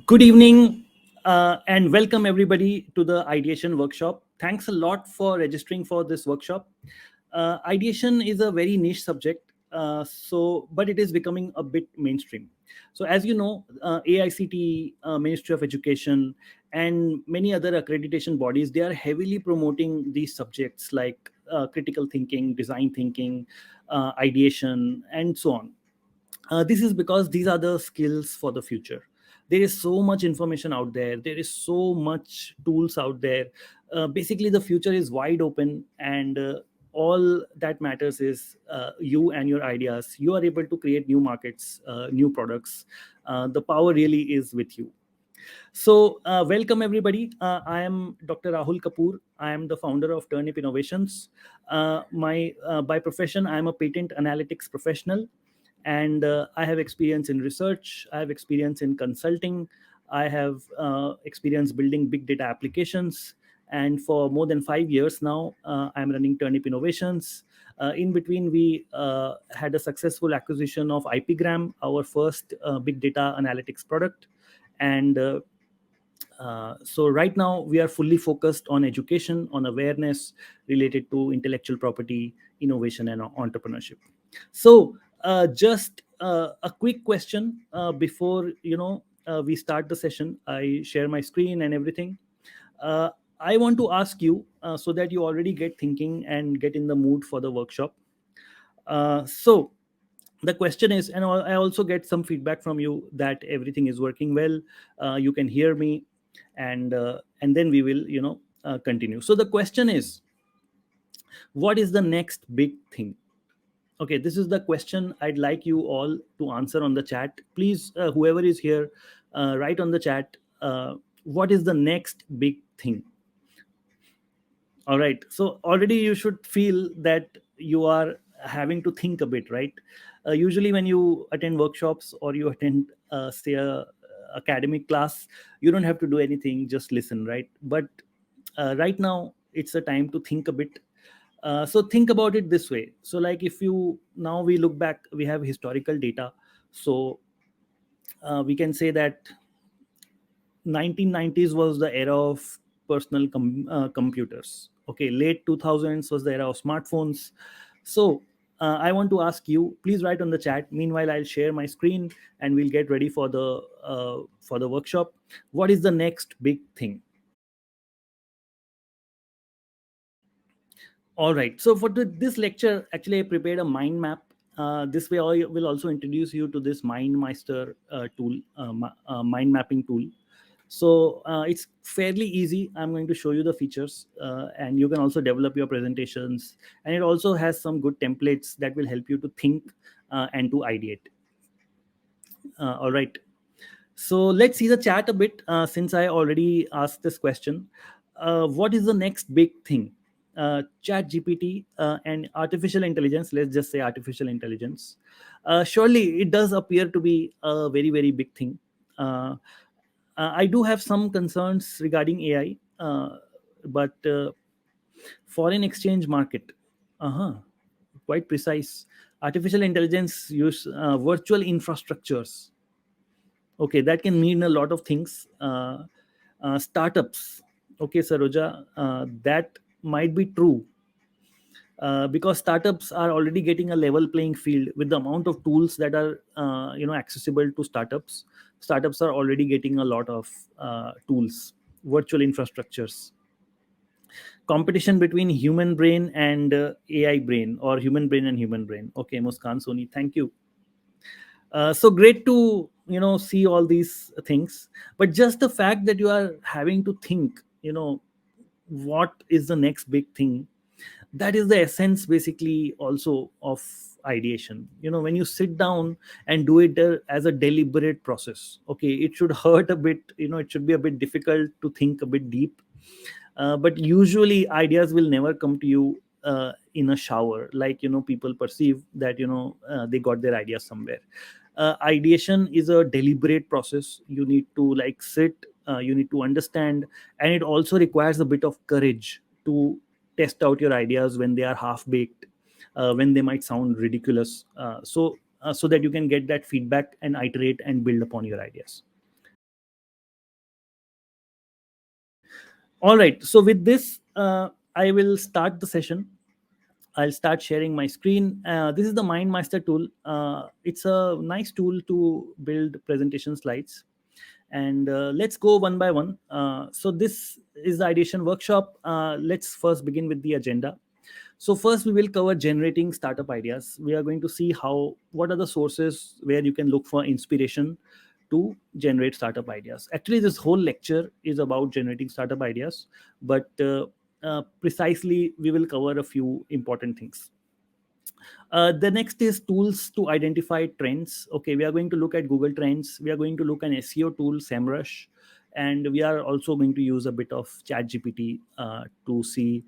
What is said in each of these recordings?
Good evening and welcome everybody to the Ideation workshop. Thanks a lot for registering for this workshop. Ideation is a very niche subject, but it is becoming a bit mainstream. So, as you know, AICT, Ministry of Education, and many other accreditation bodies, they are heavily promoting these subjects like critical thinking, design thinking, ideation, and so on. This is because these are the skills for the future. There is so much information out there, there is so much tools out there. Basically the future is wide open, and all that matters is you and your ideas. You are able to create new markets, new products. The power really is with you. So, welcome everybody. I am Dr. Rahul Kapoor. I am the founder of Turnip Innovations. My By profession, I am a patent analytics professional, and I have experience in research. I have experience in consulting. I have experience building big data applications. And for more than 5 years now, I'm running Turnip Innovations. In between, we had a successful acquisition of IPgram, our first big data analytics product. And so right now we are fully focused on education, on awareness related to intellectual property, innovation, and entrepreneurship. So just a quick question before we start the session. I share my screen and everything. uh, I want to ask you, so that you already get thinking and get in the mood for the workshop. So the question is, and I also get some feedback from you that everything is working well, you can hear me, and then we will continue. So the question is, what is the next big thing? Okay, this is the question I'd like you all to answer on the chat. Please, whoever is here, write on the chat, what is the next big thing. All right, so already you should feel that you are having to think a bit, right? Usually when you attend workshops or you attend say a academic class, you don't have to do anything, just listen, right? But right now it's a time to think a bit. So think about it this way. So like, if you now we look back, we have historical data. So we can say that 1990s was the era of personal computers. Okay, late 2000s was the era of smartphones. So I want to ask you, please write on the chat. Meanwhile, I'll share my screen and we'll get ready for the workshop. What is the next big thing? All right. So for this lecture, actually, I prepared a mind map. This way, I will also introduce you to this MindMeister tool, mind mapping tool. So it's fairly easy. I'm going to show you the features, and you can also develop your presentations. And it also has some good templates that will help you to think and to ideate. All right. So let's see the chat a bit, since I already asked this question. What is the next big thing? Chat GPT and artificial intelligence, let's just say artificial intelligence. Surely it does appear to be a very, very big thing. Uh, I do have some concerns regarding AI, but foreign exchange market. Uh-huh, quite precise. Artificial intelligence use virtual infrastructures. Okay, that can mean a lot of things. Startups. Okay, Saroja, that might be true, because startups are already getting a level playing field with the amount of tools that are accessible to startups. Startups are already getting a lot of tools, virtual infrastructures. Competition between human brain and AI brain, or human brain and human brain. Okay, Muskan Soni, thank you. So great to see all these things, but just the fact that you are having to think, what is the next big thing, that is the essence basically also of ideation. When you sit down and do it as a deliberate process, okay, it should hurt a bit, it should be a bit difficult to think a bit deep. But usually ideas will never come to you in a shower, like people perceive that they got their ideas somewhere. Ideation is a deliberate process. You need to like sit, you need to understand, and it also requires a bit of courage to test out your ideas when they are half baked, when they might sound ridiculous, so that you can get that feedback and iterate and build upon your ideas. All right. So with this, I will start the session. I'll start sharing my screen. This is the Mind Master tool. It's a nice tool to build presentation slides. And let's go one by one. So this is the ideation workshop. Let's first begin with the agenda. So first we will cover generating startup ideas. We are going to see how what are the sources where you can look for inspiration to generate startup ideas. Actually, this whole lecture is about generating startup ideas, but precisely we will cover a few important things. The next is tools to identify trends. Okay, we are going to look at Google Trends. We are going to look at SEO tool SEMRush, and we are also going to use a bit of ChatGPT to see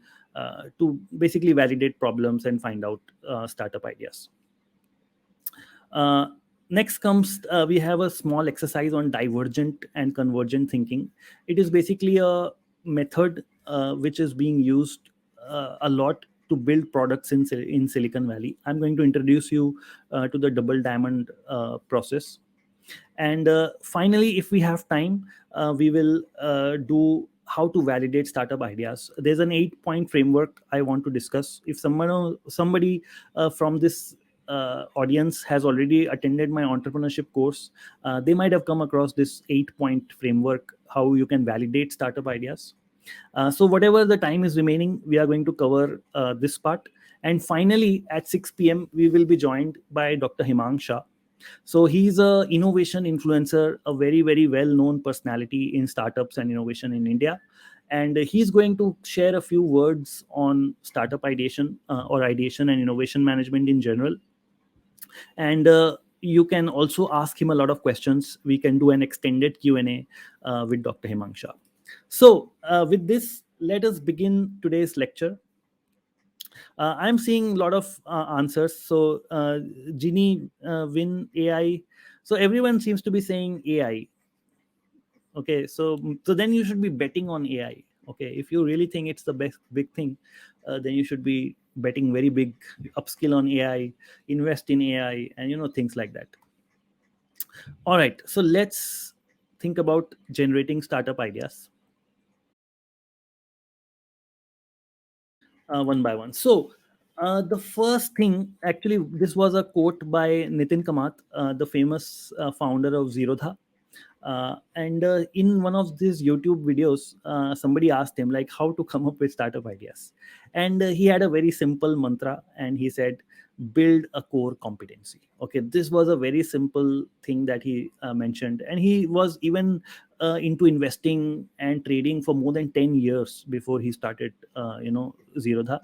to basically validate problems and find out startup ideas. Uh, Next comes we have a small exercise on divergent and convergent thinking. It is basically a method which is being used a lot to build products in Silicon Valley. I'm going to introduce you to the double diamond process. And finally, if we have time, we will do how to validate startup ideas. There's an 8 point framework I want to discuss. If somebody from this audience has already attended my entrepreneurship course, they might have come across this 8 point framework, how you can validate startup ideas. So whatever the time is remaining, we are going to cover this part. And finally, at 6 p.m., we will be joined by Dr. Hemang Shah. So he's a innovation influencer, a very, very well-known personality in startups and innovation in India. And he's going to share a few words on startup ideation or ideation and innovation management in general. And you can also ask him a lot of questions. We can do an extended Q&A with Dr. Hemang Shah. So with this, let us begin today's lecture. I'm seeing a lot of answers. So Ginny, Win, AI. So everyone seems to be saying AI. Okay, so then you should be betting on AI. Okay, if you really think it's the best big thing, then you should be betting very big, upskill on AI, invest in AI, and things like that. All right, so let's think about generating startup ideas one by one. So, the first thing, actually, this was a quote by Nitin Kamath, the famous founder of Zerodha. And in one of these YouTube videos, somebody asked him like how to come up with startup ideas, and he had a very simple mantra, and he said, "Build a core competency." Okay, this was a very simple thing that he mentioned, and he was even into investing and trading for more than 10 years before he started, Zerodha.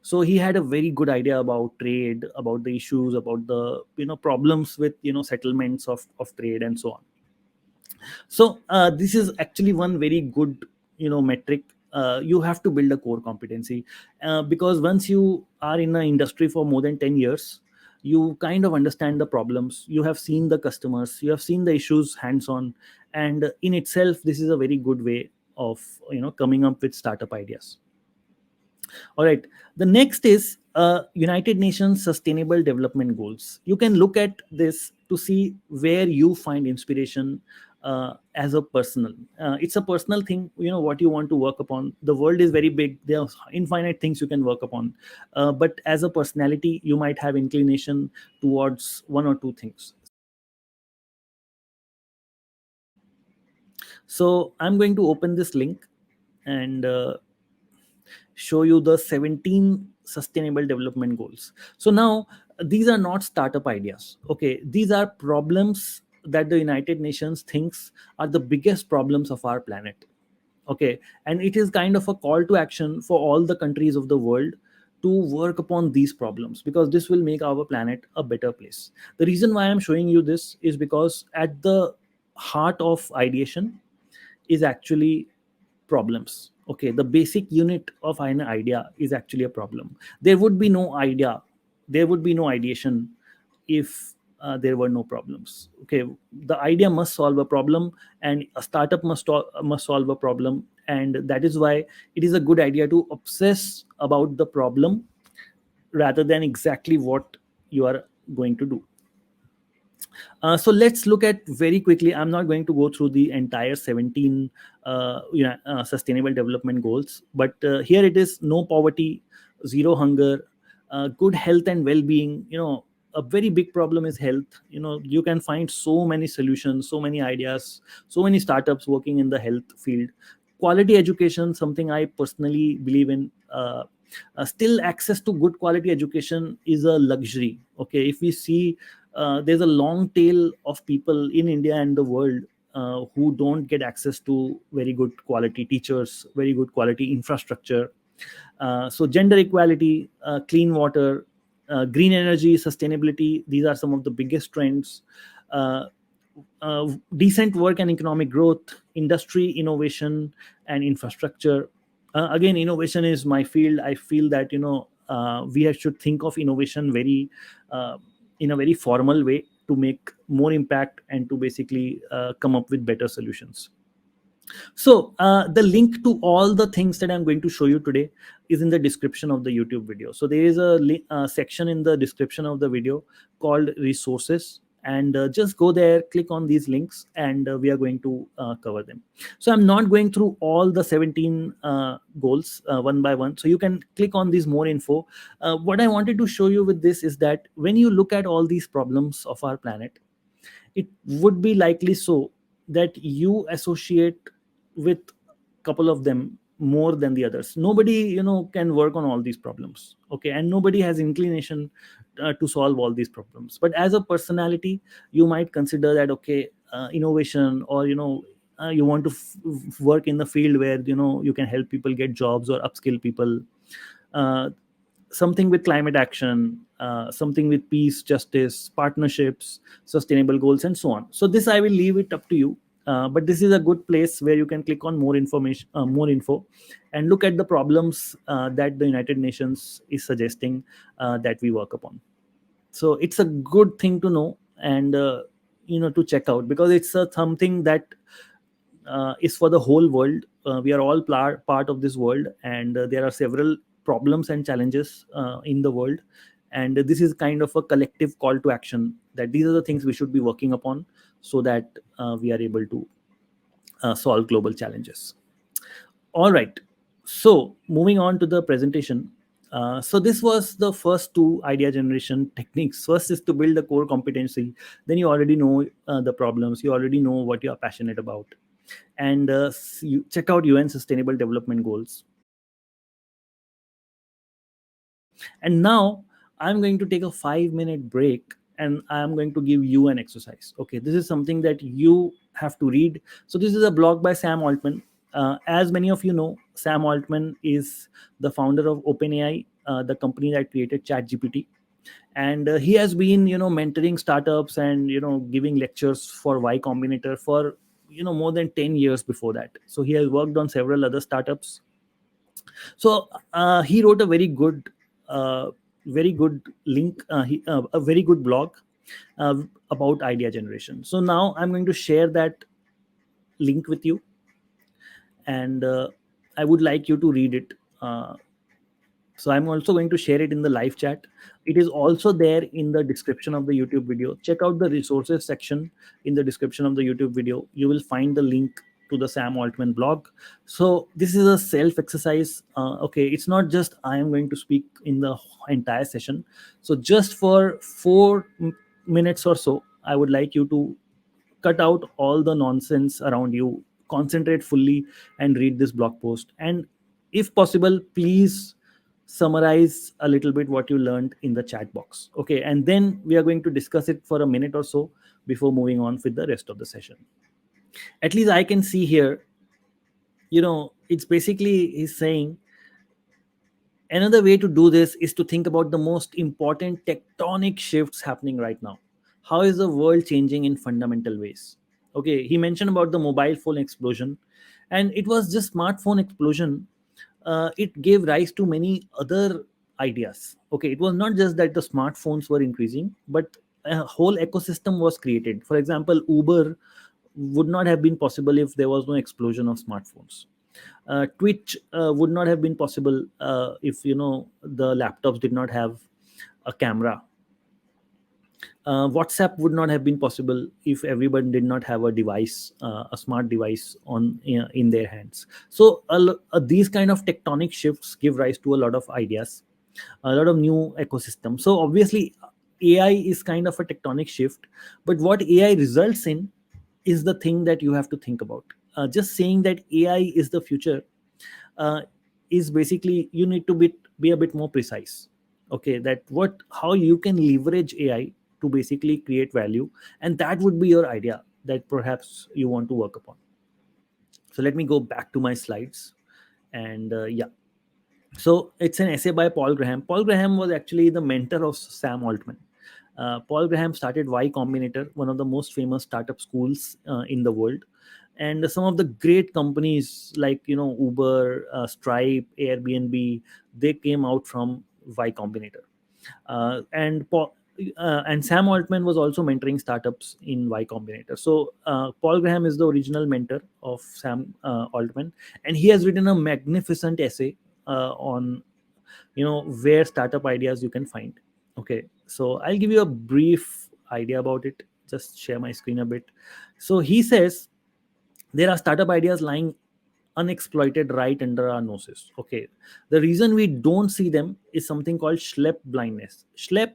So he had a very good idea about trade, about the issues, about the problems with settlements of trade and so on. So this is actually one very good metric. You have to build a core competency because once you are in an industry for more than 10 years, you kind of understand the problems, you have seen the customers, you have seen the issues hands on, and in itself this is a very good way of coming up with startup ideas. All right. The next is United Nations Sustainable Development Goals. You can look at this to see where you find inspiration as a personal. It's a personal thing. What you want to work upon. The world is very big. There are infinite things you can work upon. But as a personality, you might have inclination towards one or two things. So I'm going to open this link and show you the 17 sustainable development goals. So now these are not startup ideas. Okay, these are problems that the United Nations thinks are the biggest problems of our planet. Okay, and it is kind of a call to action for all the countries of the world to work upon these problems because this will make our planet a better place. The reason why I'm showing you this is because at the heart of ideation is actually problems. Okay, the basic unit of an idea is actually a problem. There would be no idea, there would be no ideation if there were no problems. Okay, the idea must solve a problem, and a startup must solve a problem, and that is why it is a good idea to obsess about the problem rather than exactly what you are going to do. So let's look at very quickly. I'm not going to go through the entire 17 sustainable development goals, but here it is: no poverty, zero hunger, good health and well-being. A very big problem is health. You can find so many solutions, so many ideas, so many startups working in the health field. Quality education, something I personally believe in. Still, access to good quality education is a luxury. Okay, if we see, there's a long tail of people in India and the world who don't get access to very good quality teachers, very good quality infrastructure. So gender equality, clean water, green energy, sustainability, these are some of the biggest trends. uh, Decent work and economic growth, industry, innovation, and infrastructure. Again, innovation is my field. I feel that we should think of innovation very uh, in a very formal way to make more impact and to basically come up with better solutions. So the link to all the things that I'm going to show you today is in the description of the YouTube video. So there is a section in the description of the video called resources, and just go there, click on these links, and we are going to cover them. So I'm not going through all the 17 goals one by one. So you can click on these more info. What I wanted to show you with this is that when you look at all these problems of our planet, it would be likely so that you associate with couple of them more than the others. Nobody can work on all these problems, okay, and nobody has inclination to solve all these problems. But as a personality, you might consider that, okay, innovation, or you want to work in the field where you can help people get jobs or upskill people. uh, Something with climate action, something with peace, justice, partnerships, sustainable goals, and so on. So this I will leave it up to you. But this is a good place where you can click on more information, more info, and look at the problems that the United Nations is suggesting that we work upon. So it's a good thing to know, and to check out, because it's something that is for the whole world. We are all part of this world, and there are several problems and challenges in the world. And this is kind of a collective call to action, that these are the things we should be working upon, so that we are able to solve global challenges. All right. So moving on to the presentation. So this was the first two idea generation techniques. First is to build a core competency. Then you already know the problems. You already know what you are passionate about, and you check out UN Sustainable Development Goals. And now I'm going to take a 5-minute break, and I'm going to give you an exercise. Okay, this is something that you have to read. So this is a blog by Sam Altman. As many of you know, Sam Altman is the founder of OpenAI, the company that created ChatGPT. And he has been mentoring startups and giving lectures for Y Combinator for more than 10 years before that. So he has worked on several other startups. So he wrote a very good link, a very good blog uh, about idea generation. So now I'm going to share that link with you, and I would like you to read it. So I'm also going to share it in the live chat. It is also there in the description of the YouTube video. Check out the resources section in the description of the YouTube video. You will find the link to the Sam Altman blog. So this is a self exercise. Okay, it's not just I am going to speak in the entire session. So just for 4 minutes or so, I would like you to cut out all the nonsense around you, concentrate fully, and read this blog post. And if possible, please summarize a little bit what you learned in the chat box. Okay, and then we are going to discuss it for a minute or so before moving on with the rest of the session. At least I can see here, it's basically he's saying another way to do this is to think about the most important tectonic shifts happening right now. How is the world changing in fundamental ways? Okay, he mentioned about the mobile phone explosion, and it was just smartphone explosion. It gave rise to many other ideas. Okay, it was not just that the smartphones were increasing, but a whole ecosystem was created. For example, Uber would not have been possible if there was no explosion of smartphones. Twitch would not have been possible if the laptops did not have a camera. WhatsApp would not have been possible if everyone did not have a device, a smart device in their hands. So these kind of tectonic shifts give rise to a lot of ideas, a lot of new ecosystems. So obviously, AI is kind of a tectonic shift, but what AI results in is the thing that you have to think about. Just saying that AI is the future uh, is basically you need to be a bit more precise. Okay, that what how you can leverage AI to basically create value, and that would be your idea that perhaps you want to work upon. So let me go back to my slides, and yeah. So it's an essay by Paul Graham. Paul Graham was actually the mentor of Sam Altman. Paul Graham started Y Combinator, one of the most famous startup schools in the world, and some of the great companies like Uber, Stripe, Airbnb, they came out from Y Combinator. And Sam Altman was also mentoring startups in Y Combinator. So Paul Graham is the original mentor of Sam Altman, and he has written a magnificent essay on where startup ideas you can find. Okay, so I'll give you a brief idea about it. Just share my screen a bit. So he says there are startup ideas lying unexploited right under our noses. Okay, the reason we don't see them is something called schlep blindness. Schlep,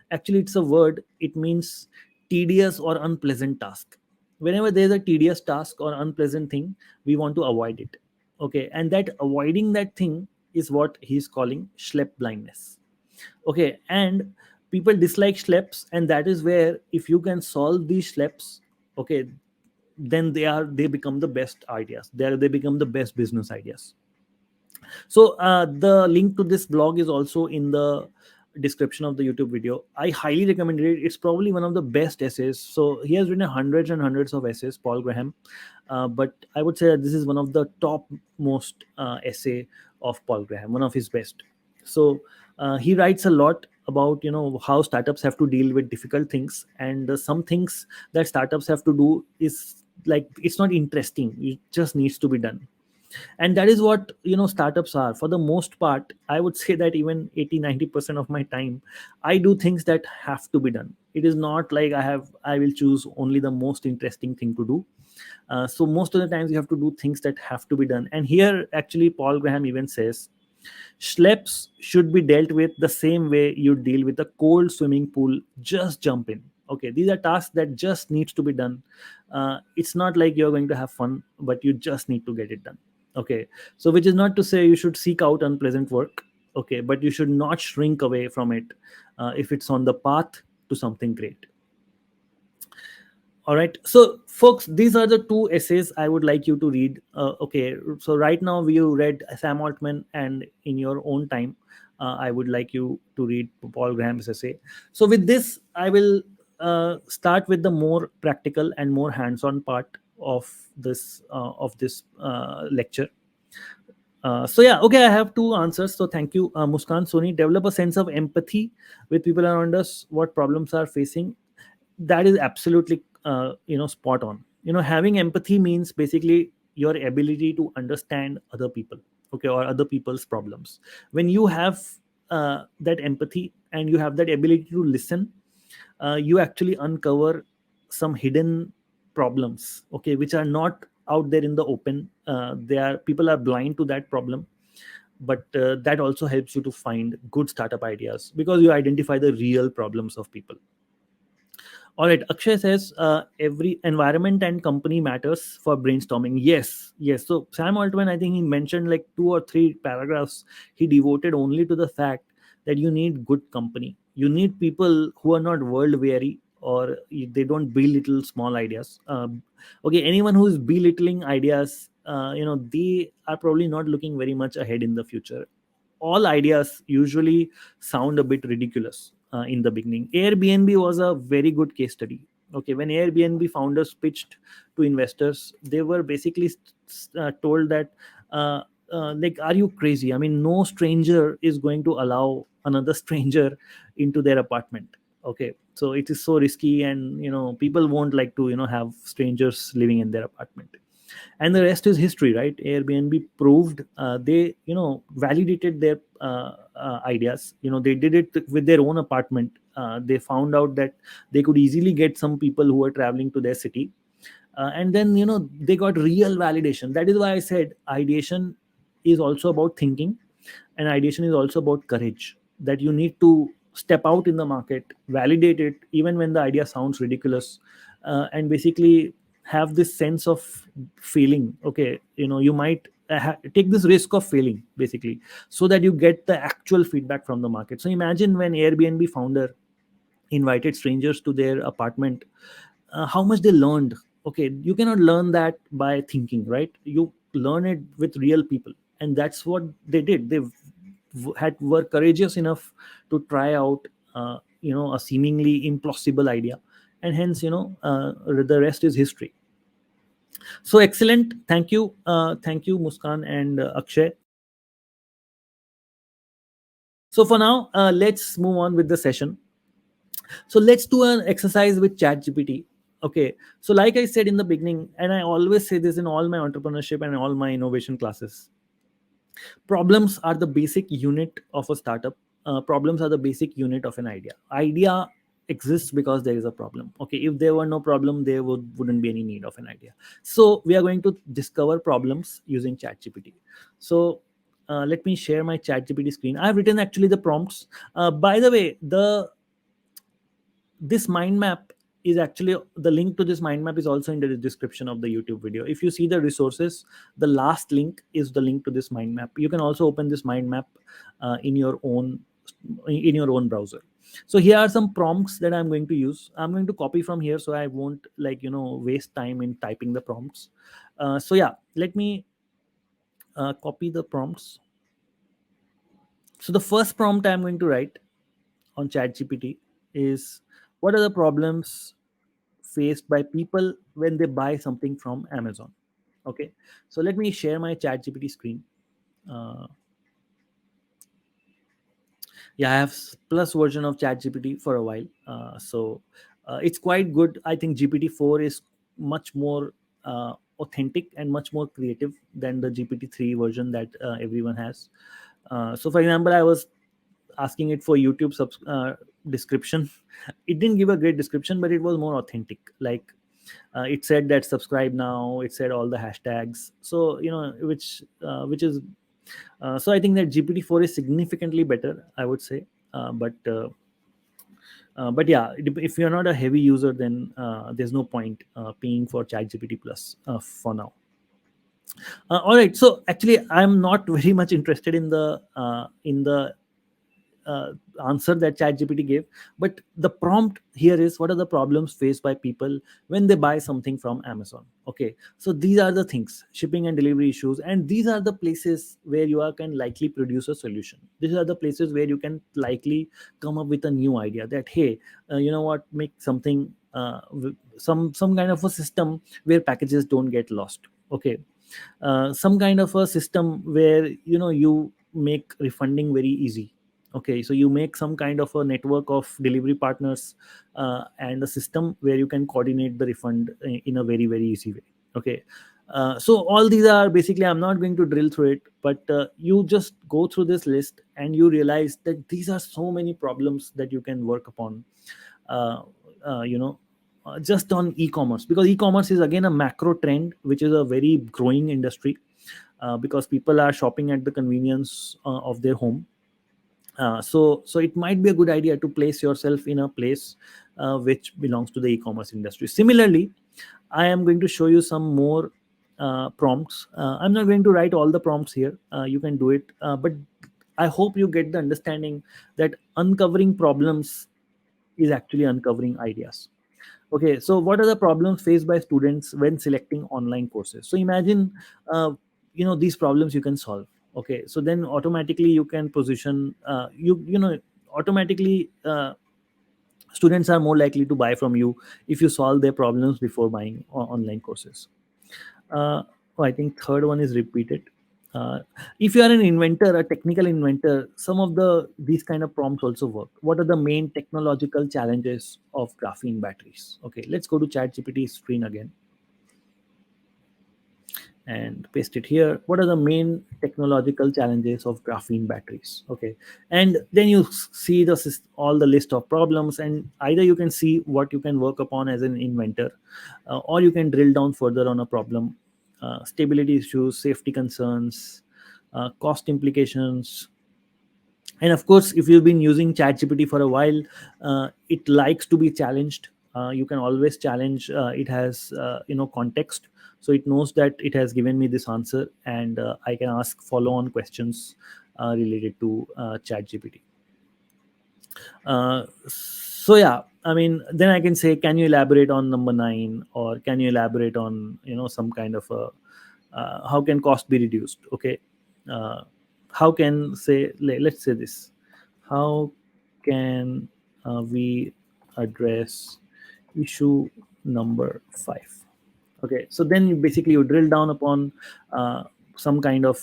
actually, it's a word. It means tedious or unpleasant task. Whenever there's a tedious task or unpleasant thing, we want to avoid it. Okay, and that avoiding that thing is what he's calling schlep blindness. Okay, and people dislike schleps, and that is where if you can solve these schleps, okay, then they become the best ideas, they become the best business ideas. So the link to this blog is also in the description of the YouTube video. I highly recommend it. It's probably one of the best essays. So he has written hundreds and hundreds of essays, Paul Graham, but I would say that this is one of the top most essay of Paul Graham, one of his best. So he writes a lot about how startups have to deal with difficult things, and some things that startups have to do is like it's not interesting, it just needs to be done. And that is what startups are for the most part. I would say that even 80-90% of my time I do things that have to be done. It is not like I will choose only the most interesting thing to do. So most of the times you have to do things that have to be done, and here actually Paul Graham even says schleps should be dealt with the same way you deal with a cold swimming pool. Just jump in. Okay, these are tasks that just needs to be done. It's not like you're going to have fun, but you just need to get it done. Okay, so which is not to say you should seek out unpleasant work. Okay, but you should not shrink away from it if it's on the path to something great. All right, so folks, these are the two essays I would like you to read. Okay, so right now we read Sam Altman, and in your own time, I would like you to read Paul Graham's essay. So with this, I will start with the more practical and more hands-on part of this lecture. So yeah, okay, I have two answers. So thank you, Muskan Soni. Develop a sense of empathy with people around us, what problems are facing. That is absolutely spot on. Having empathy means basically your ability to understand other people, okay, or other people's problems. When you have that empathy and you have that ability to listen, you actually uncover some hidden problems, okay, which are not out there in the open. They are People are blind to that problem, but that also helps you to find good startup ideas because you identify the real problems of people. All right, Akshay says every environment and company matters for brainstorming. Yes, yes. So Sam Altman, I think he mentioned like 2 or 3 paragraphs he devoted only to the fact that you need good company. You need people who are not world weary or they don't belittle small ideas. Okay, anyone who is belittling ideas, they are probably not looking very much ahead in the future. All ideas usually sound a bit ridiculous in the beginning. Airbnb was a very good case study. Okay, when Airbnb founders pitched to investors, they were basically told that, like, are you crazy? I mean, no stranger is going to allow another stranger into their apartment. Okay, so it is so risky, and people won't like to have strangers living in their apartment. And the rest is history, right? Airbnb proved, they validated their ideas. They did it with their own apartment. They found out that they could easily get some people who were traveling to their city, and then they got real validation. That is why I said ideation is also about thinking, and ideation is also about courage, that you need to step out in the market, validate it even when the idea sounds ridiculous, and basically have this sense of failing. Okay, you might take this risk of failing basically, so that you get the actual feedback from the market. So imagine when Airbnb founder invited strangers to their apartment, how much they learned. Okay, you cannot learn that by thinking, right? You learn it with real people, and that's what they did. They were courageous enough to try out a seemingly impossible idea, and hence the rest is history. So excellent, thank you Muskan and Akshay. So for now, let's move on with the session. So let's do an exercise with ChatGPT. Okay. So like I said in the beginning, and I always say this in all my entrepreneurship and all my innovation classes, problems are the basic unit of a startup. Problems are the basic unit of an idea. Idea exists because there is a problem. Okay. If there were no problem, there wouldn't be any need of an idea. So we are going to discover problems using ChatGPT. So let me share my ChatGPT screen. I've written actually the prompts. By the way, the this mind map is actually, the link to this mind map is also in the description of the YouTube video. If you see the resources, the last link is the link to this mind map. You can also open this mind map in your own browser. So here are some prompts that I'm going to use. I'm going to copy from here so I won't waste time in typing the prompts. So yeah, let me copy the prompts. So the first prompt I'm going to write on ChatGPT is, what are the problems faced by people when they buy something from Amazon? Okay, so let me share my ChatGPT screen. Uh, yeah, I have plus version of ChatGPT for a while, so it's quite good. I think GPT-4 is much more authentic and much more creative than the GPT-3 version that everyone has. So, for example, I was asking it for YouTube description. It didn't give a great description, but it was more authentic. Like it said that subscribe now. It said all the hashtags. So which is so I think that GPT-4 is significantly better, I would say. But yeah, if you're not a heavy user, then there's no point paying for ChatGPT Plus for now. All right. So actually, I'm not very much interested in the uh, answer that ChatGPT gave. But the prompt here is, what are the problems faced by people when they buy something from Amazon? Okay, so these are the things: shipping and delivery issues, and these are the places where you can likely produce a solution. These are the places where you can likely come up with a new idea that, hey, you know what, make something some kind of a system where packages don't get lost. Okay, some kind of a system where you make refunding very easy. Okay, so you make some kind of a network of delivery partners, and a system where you can coordinate the refund in a very very easy way. Okay, so all these are basically, I'm not going to drill through it, but you just go through this list and you realize that these are so many problems that you can work upon. uh, you know just on e-commerce, because e-commerce is again a macro trend, which is a very growing industry, because people are shopping at the convenience of their home. So it might be a good idea to place yourself in a place which belongs to the e-commerce industry. Similarly, I am going to show you some more prompts. I'm not going to write all the prompts here. You can do it, but I hope you get the understanding that uncovering problems is actually uncovering ideas. Okay, so what are the problems faced by students when selecting online courses? So imagine, these problems you can solve. Okay, so then automatically you can position, automatically students are more likely to buy from you if you solve their problems before buying online courses. Oh, I think third one is repeated. Uh, if you are an inventor, a technical inventor, some of these kind of prompts also work. What are the main technological challenges of graphene batteries? Okay, let's go to ChatGPT screen again. and paste it here. What are the main technological challenges of graphene batteries? Okay, and then you see all the list of problems, and either you can see what you can work upon as an inventor, or you can drill down further on a problem, stability issues, safety concerns, cost implications. And of course, if you've been using ChatGPT for a while, it likes to be challenged. You can always challenge. It has context, so it knows that it has given me this answer, and I can ask follow on questions related to ChatGPT. So yeah, I mean, then I can say, can you elaborate on number 9, or can you elaborate on some kind of a, how can cost be reduced? Okay, uh, how can say, let's say this, how can we address issue number 5? Okay, so then you drill down upon some kind of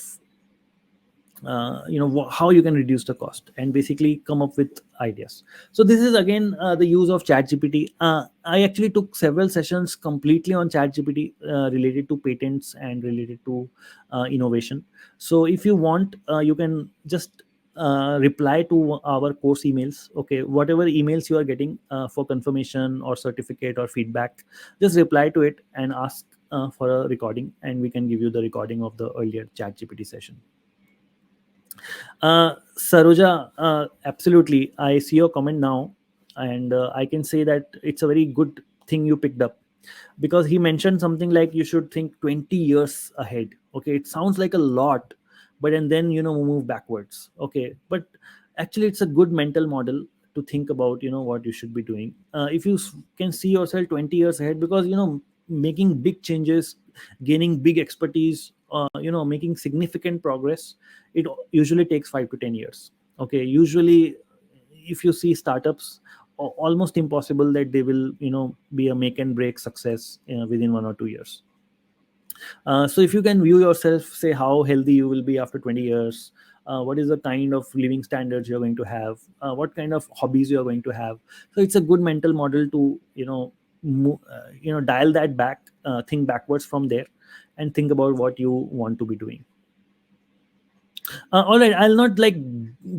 how you can reduce the cost, and basically come up with ideas. So this is again the use of ChatGPT. I actually took several sessions completely on ChatGPT related to patents and related to innovation. So if you want, you can just reply to our course emails. Okay, whatever emails you are getting for confirmation or certificate or feedback, just reply to it and ask for a recording, and we can give you the recording of the earlier ChatGPT session. Saroja, absolutely. I see your comment now, and I can say that it's a very good thing you picked up, because he mentioned something like you should think 20 years ahead. Okay, it sounds like a lot, but and then move backwards. Okay, but actually it's a good mental model to think about what you should be doing. If you can see yourself 20 years ahead, because making big changes, gaining big expertise, making significant progress, it usually takes 5 to 10 years. Okay, usually if you see startups, almost impossible that they will be a make and break success within 1 or 2 years. So if you can view yourself, say how healthy you will be after 20 years, what is the kind of living standards you're going to have, what kind of hobbies you're going to have. So it's a good mental model to dial that back, think backwards from there, and think about what you want to be doing. All right, I'll not like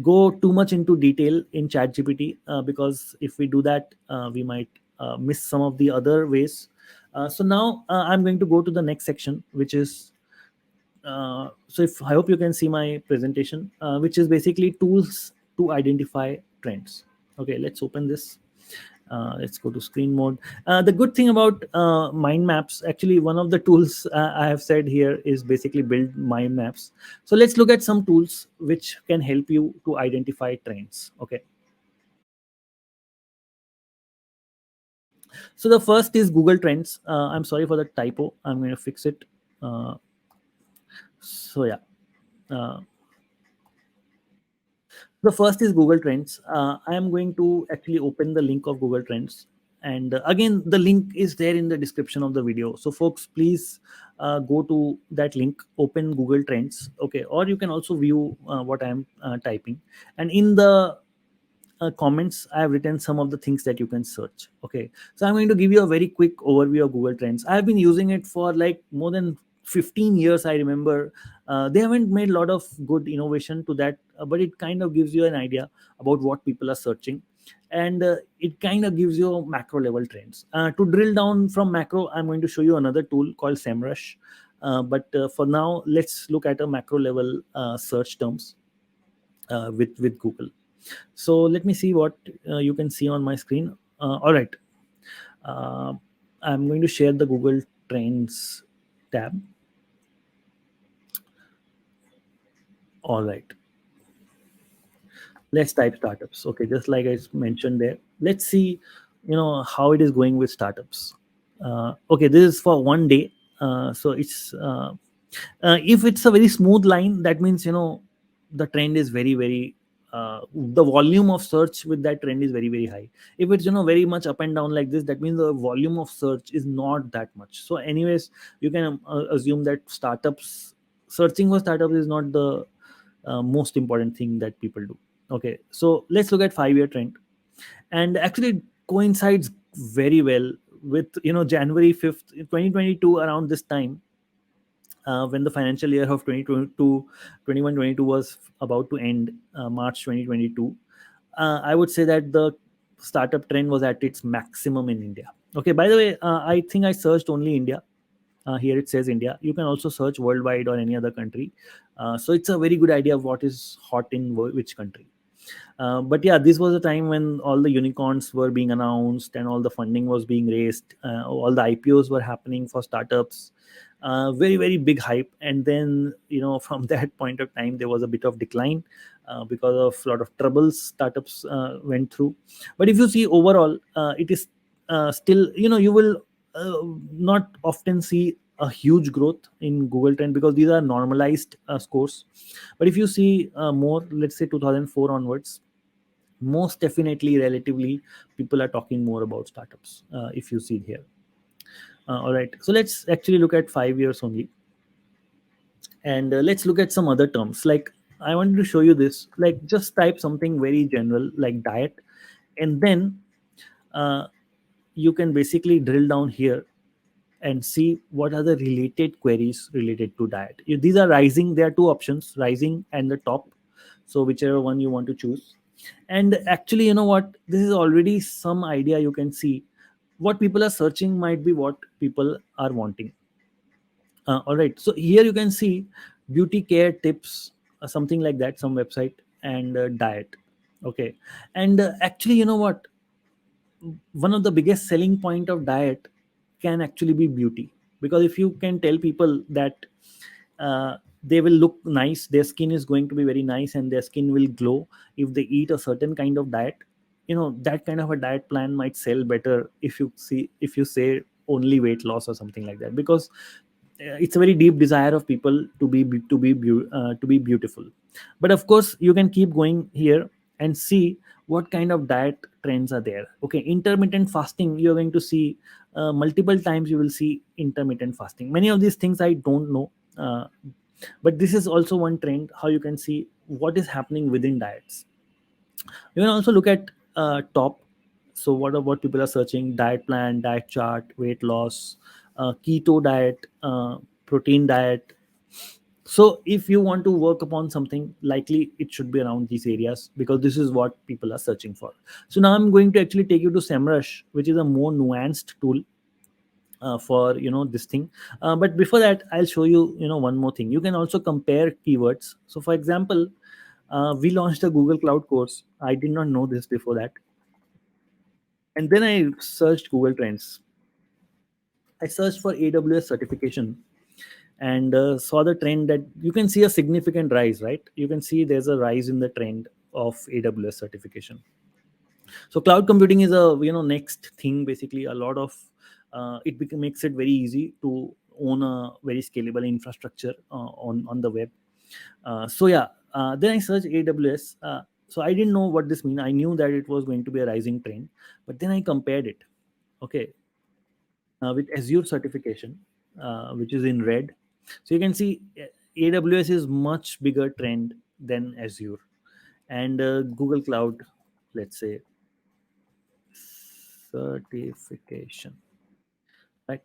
go too much into detail in ChatGPT, because if we do that, we might miss some of the other ways. So now I'm going to go to the next section, which is so if I hope you can see my presentation, which is basically tools to identify trends. Okay, let's open this. Let's go to screen mode. The good thing about mind maps, actually, one of the tools I have said here is basically build mind maps. So let's look at some tools which can help you to identify trends. Okay. So the first is Google Trends. I'm sorry for the typo. I'm going to fix it. Uh, so yeah. Uh, The first is Google Trends. I am going to actually open the link of Google Trends. And again, the link is there in the description of the video. So, folks, please go to that link, open Google Trends. Okay. Or you can also view what I am typing. And in the comments, I have written some of the things that you can search. Okay, so I'm going to give you a very quick overview of Google Trends. I've been using it for like more than 15 years, I remember. They haven't made a lot of good innovation to that, but it kind of gives you an idea about what people are searching, and it kind of gives you macro level trends. To drill down from macro, I'm going to show you another tool called SEMRush. But for now, let's look at a macro level search terms with Google. So let me see what you can see on my screen. All right. Uh, I'm going to share the Google Trends tab. All right. Let's type startups. Okay, just like I mentioned there. Let's see, how it is going with startups. Okay, this is for one day. So it's if it's a very smooth line, that means the trend is very very the volume of search with that trend is very very high. If it's very much up and down like this, that means the volume of search is not that much. So anyways, you can assume that startups, searching for startups is not the most important thing that people do. Okay, so let's look at 5-year trend, and actually coincides very well with January 5th 2022, around this time. when the financial year of 2022 21-22 was about to end, March 2022, I would say that the startup trend was at its maximum in India. Okay, by the way, I think I searched only India. Here it says India. You can also search worldwide or any other country. So it's a very good idea of what is hot in which country. But yeah, this was a time when all the unicorns were being announced and all the funding was being raised. All the IPOs were happening for startups. Very very big hype, and then from that point of time there was a bit of decline because of a lot of troubles startups went through. But if you see overall, it is still, you will not often see a huge growth in Google Trend because these are normalized scores. But if you see more, let's say 2004 onwards, most definitely relatively people are talking more about startups, if you see here. All right, so let's actually look at 5 years only, and let's look at some other terms. Like, I wanted to show you this. Like, just type something very general like diet, and then uh, you can basically drill down here and see what are the related queries related to diet. If these are rising, there are two options, rising and the top. So whichever one you want to choose. And actually, you know what? This is already some idea. You can see what people are searching might be what people are wanting. All right. So here you can see beauty care tips, something like that, some website, and diet. Okay. And actually, you know what? One of the biggest selling point of diet can actually be beauty, because if you can tell people that they will look nice, their skin is going to be very nice and their skin will glow if they eat a certain kind of diet, that kind of a diet plan might sell better if you say only weight loss or something like that, because it's a very deep desire of people to be beautiful. But of course you can keep going here and see what kind of diet trends are there. Okay, intermittent fasting, you're going to see multiple times. You will see intermittent fasting. Many of these things I don't know, but this is also one trend, how you can see what is happening within diets. You can also look at top. So what people are searching: diet plan, diet chart, weight loss, keto diet, protein diet. So if you want to work upon something, likely it should be around these areas, because this is what people are searching for. So now I'm going to actually take you to SEMRush, which is a more nuanced tool for this thing. But before that, I'll show you one more thing. You can also compare keywords. So for example, we launched a Google Cloud course. I did not know this before that, and then I searched Google Trends. I searched for AWS certification, and saw the trend that you can see a significant rise, right? You can see there's a rise in the trend of AWS certification. So cloud computing is a next thing. Basically, a lot of makes it very easy to own a very scalable infrastructure on the web. So yeah, then I searched AWS. So I didn't know what this means. I knew that it was going to be a rising trend, but then I compared it. Okay, with Azure certification, which is in red. So you can see AWS is much bigger trend than Azure, and Google Cloud, let's say, certification, right?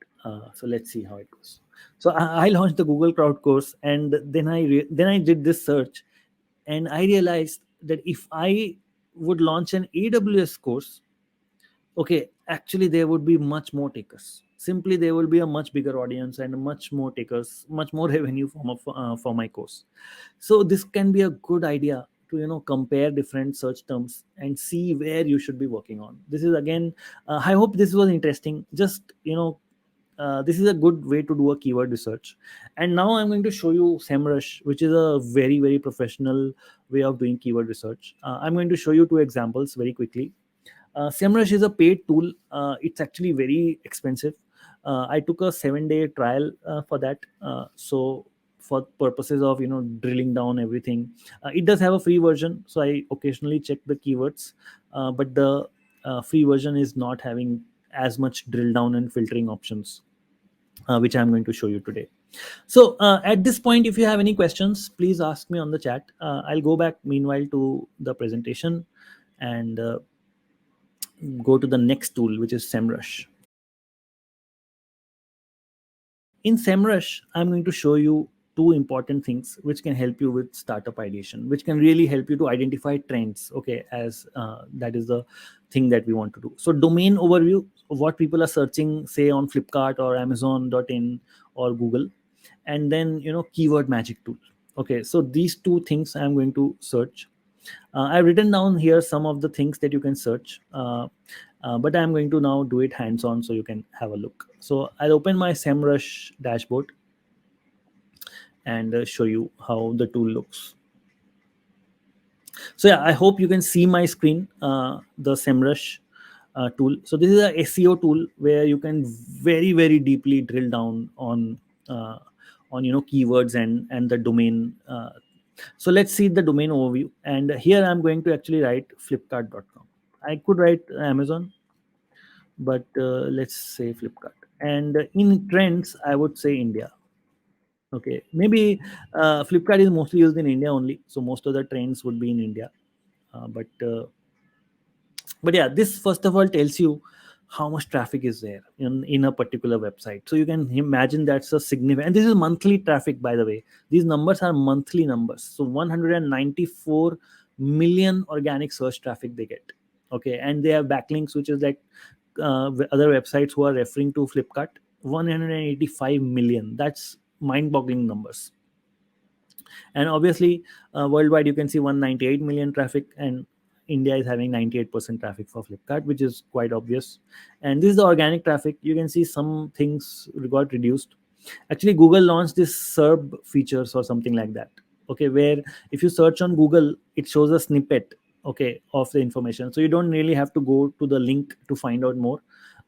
So let's see how it goes. So I launched the Google Cloud course, and then I did this search, and I realized that if I would launch an AWS course, okay, actually there would be much more takers. Simply there will be a much bigger audience and much more takers, much more revenue for my course. So this can be a good idea to compare different search terms and see where you should be working on. This is again, I hope this was interesting. Just this is a good way to do a keyword research. And now I'm going to show you SEMrush, which is a very very professional way of doing keyword research. I'm going to show you two examples very quickly. SEMrush is a paid tool. It's actually very expensive. I took a 7-day trial for that. So for purposes of drilling down everything, it does have a free version. So I occasionally check the keywords, but the free version is not having as much drill down and filtering options, which I'm going to show you today. So at this point, if you have any questions, please ask me on the chat. I'll go back meanwhile to the presentation and go to the next tool, which is SEMrush. In SEMrush, I'm going to show you two important things which can help you with startup ideation, which can really help you to identify trends, okay, as that is the thing that we want to do. So domain overview of what people are searching, say on Flipkart or Amazon.in or Google. And then, keyword magic tool. Okay, so these two things I'm going to search. I've written down here some of the things that you can search, but I'm going to now do it hands on so you can have a look. So I'll open my SEMrush dashboard and show you how the tool looks. So yeah, I hope you can see my screen, the SEMrush tool. So this is a SEO tool where you can very very deeply drill down uh, on keywords and the domain. So let's see the domain overview. And here I'm going to actually write flipkart.com. I could write Amazon, but let's say Flipkart. And in trends, I would say India. Okay, maybe Flipkart is mostly used in India only, so most of the trends would be in India. But yeah, this first of all tells you how much traffic is there in a particular website. So you can imagine that's a significant, and this is monthly traffic, by the way. These numbers are monthly numbers. So 194 million organic search traffic they get. Okay, and they have backlinks, which is like other websites who are referring to Flipkart. 185 million. That's mind-boggling numbers. And obviously, worldwide, you can see 198 million traffic, and India is having 98% traffic for Flipkart, which is quite obvious. And this is the organic traffic. You can see some things got reduced. Actually, Google launched this SERP features or something like that. Okay, where if you search on Google, it shows a snippet, okay, of the information. So you don't really have to go to the link to find out more.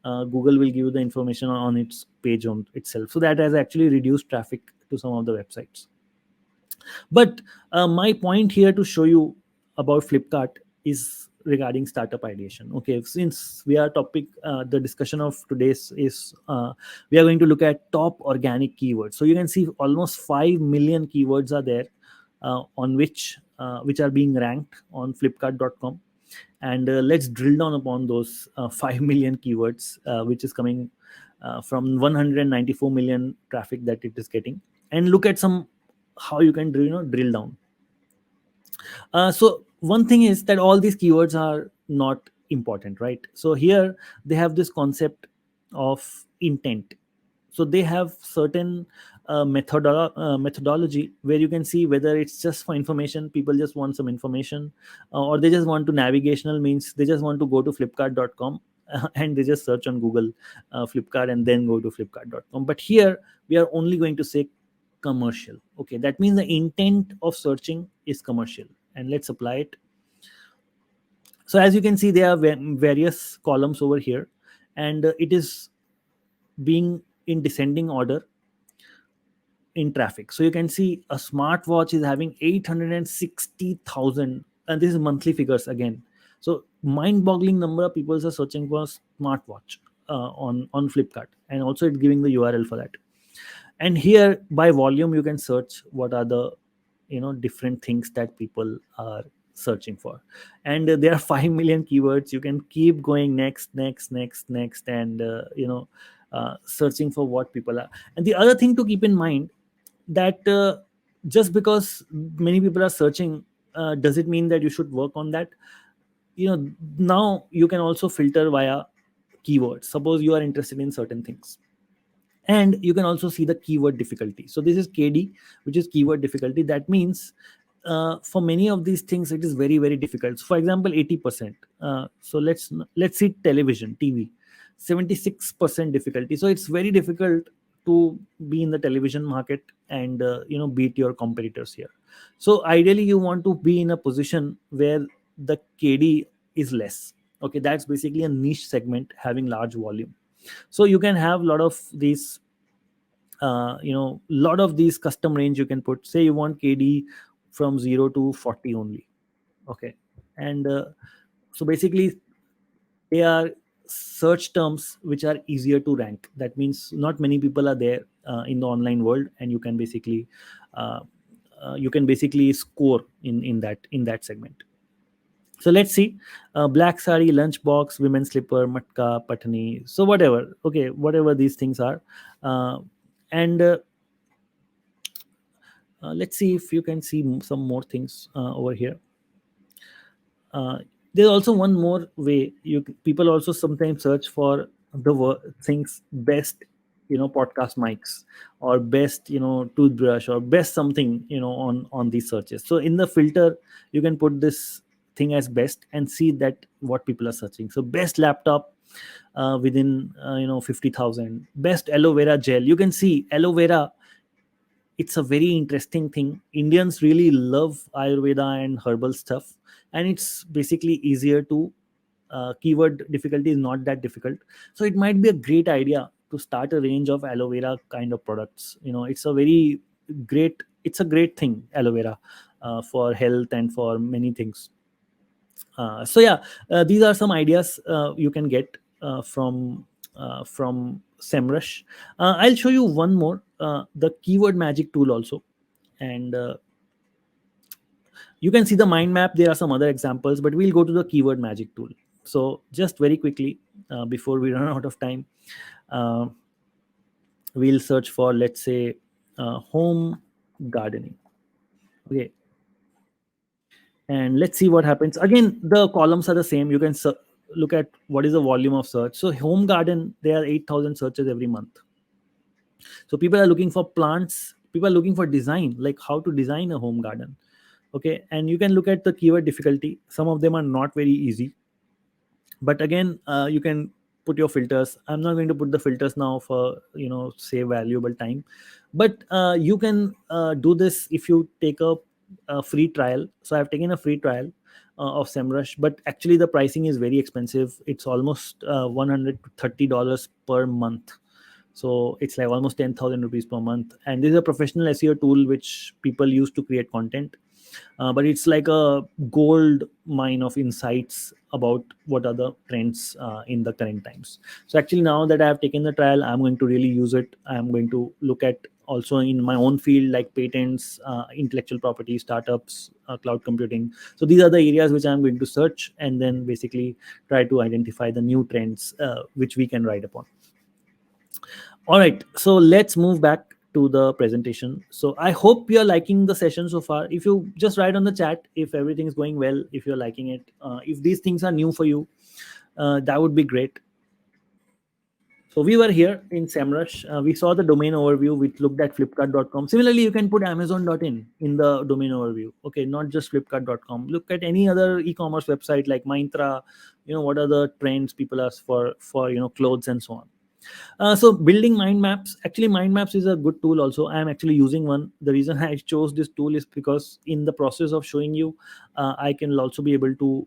Google will give you the information on its page on itself. So that has actually reduced traffic to some of the websites. But my point here to show you about Flipkart is regarding startup ideation. Okay, since we are topic, the discussion of today's is we are going to look at top organic keywords. So you can see almost 5 million keywords are there on which are being ranked on Flipkart.com. And let's drill down upon those 5 million keywords, which is coming from 194 million traffic that it is getting, and look at some how you can drill down. So one thing is that all these keywords are not important, right? So here they have this concept of intent. So they have certain methodology where you can see whether it's just for information, people just want some information, or they just want to navigational, means they just want to go to flipkart.com and they just search on Google Flipkart and then go to flipkart.com. But here we are only going to say commercial. Okay, that means the intent of searching is commercial. And let's apply it. So as you can see, there are various columns over here, and it is being in descending order in traffic. So you can see a smartwatch is having 860,000, and this is monthly figures again. So mind-boggling number of people are searching for smartwatch on Flipkart, and also it's giving the URL for that. And here by volume you can search what are the different things that people are searching for. And there are 5 million keywords. You can keep going next, and searching for what people are. And the other thing to keep in mind, that just because many people are searching, does it mean that you should work on that? Now you can also filter via keywords. Suppose you are interested in certain things, and you can also see the keyword difficulty. So this is KD, which is keyword difficulty. That means for many of these things it is very very difficult. So for example, 80%. So let's see television, TV, 76% difficulty. So it's very difficult to be in the television market and beat your competitors here. So ideally you want to be in a position where the KD is less. Okay, that's basically a niche segment having large volume. So you can have a lot of these lot of these custom range you can put. Say you want KD from 0 to 40 only. Okay, and so basically they are search terms which are easier to rank. That means not many people are there in the online world, and uh, you can basically score in that segment. So let's see, black sari, lunchbox, women's slipper, matka, patani, so whatever. Okay, whatever these things are, uh, And let's see if you can see some more things over here. uh, there's also one more way. People also sometimes search for things best, podcast mics, or best, toothbrush, or best something, on these searches. So in the filter, you can put this thing as best and see that what people are searching. So best laptop within 50,000. Best aloe vera gel. You can see aloe vera, it's a very interesting thing. Indians really love Ayurveda and herbal stuff, and it's basically easier to keyword difficulty is not that difficult. So it might be a great idea to start a range of aloe vera kind of products. It's a very it's a great thing, aloe vera, for health and for many things. So yeah, these are some ideas you can get from SEMRush. I'll show you one more, the keyword magic tool also. And you can see the mind map. There are some other examples, but we'll go to the keyword magic tool. So just very quickly, before we run out of time, uh, we'll search for, let's say, home gardening. Okay, and let's see what happens. Again, the columns are the same. You can look at what is the volume of search. So home garden, there are 8,000 searches every month. So people are looking for plants, people are looking for design, like how to design a home garden. Okay, and you can look at the keyword difficulty. Some of them are not very easy, but again, you can put your filters. I'm not going to put the filters now for save valuable time, but you can do this if you take a free trial. So I've taken a free trial of SEMrush, but actually the pricing is very expensive. It's almost $130 per month. So it's like almost 10,000 rupees per month, and this is a professional SEO tool which people use to create content. But it's like a gold mine of insights about what are the trends in the current times. So actually, now that I have taken the trial, I'm going to really use it. I'm going to look at also in my own field, like patents, intellectual property, startups, cloud computing. So these are the areas which I'm going to search, and then basically try to identify the new trends which we can ride upon. All right, so let's move back to the presentation. So I hope you're liking the session so far. If you just write on the chat if everything is going well, if you're liking it, if these things are new for you, that would be great. So we were here in SEMrush. We saw the domain overview. We looked at flipkart.com. Similarly, you can put amazon.in the domain overview. Okay, not just flipkart.com. Look at any other e-commerce website like Myntra. What are the trends people ask for clothes and so on. So building mind maps. Actually, mind maps is a good tool also. I am actually using one. The reason I chose this tool is because in the process of showing you, I can also be able to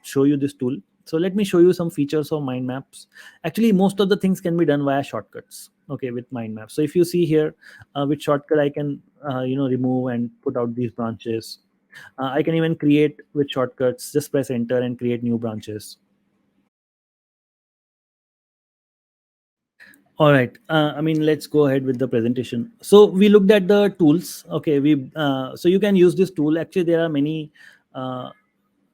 show you this tool. So let me show you some features of mind maps. Actually, most of the things can be done via shortcuts. Okay, with mind maps. So if you see here, with shortcut I can remove and put out these branches. I can even create with shortcuts. Just press enter and create new branches. All right. Let's go ahead with the presentation. So we looked at the tools. Okay, so you can use this tool. Actually, there are uh,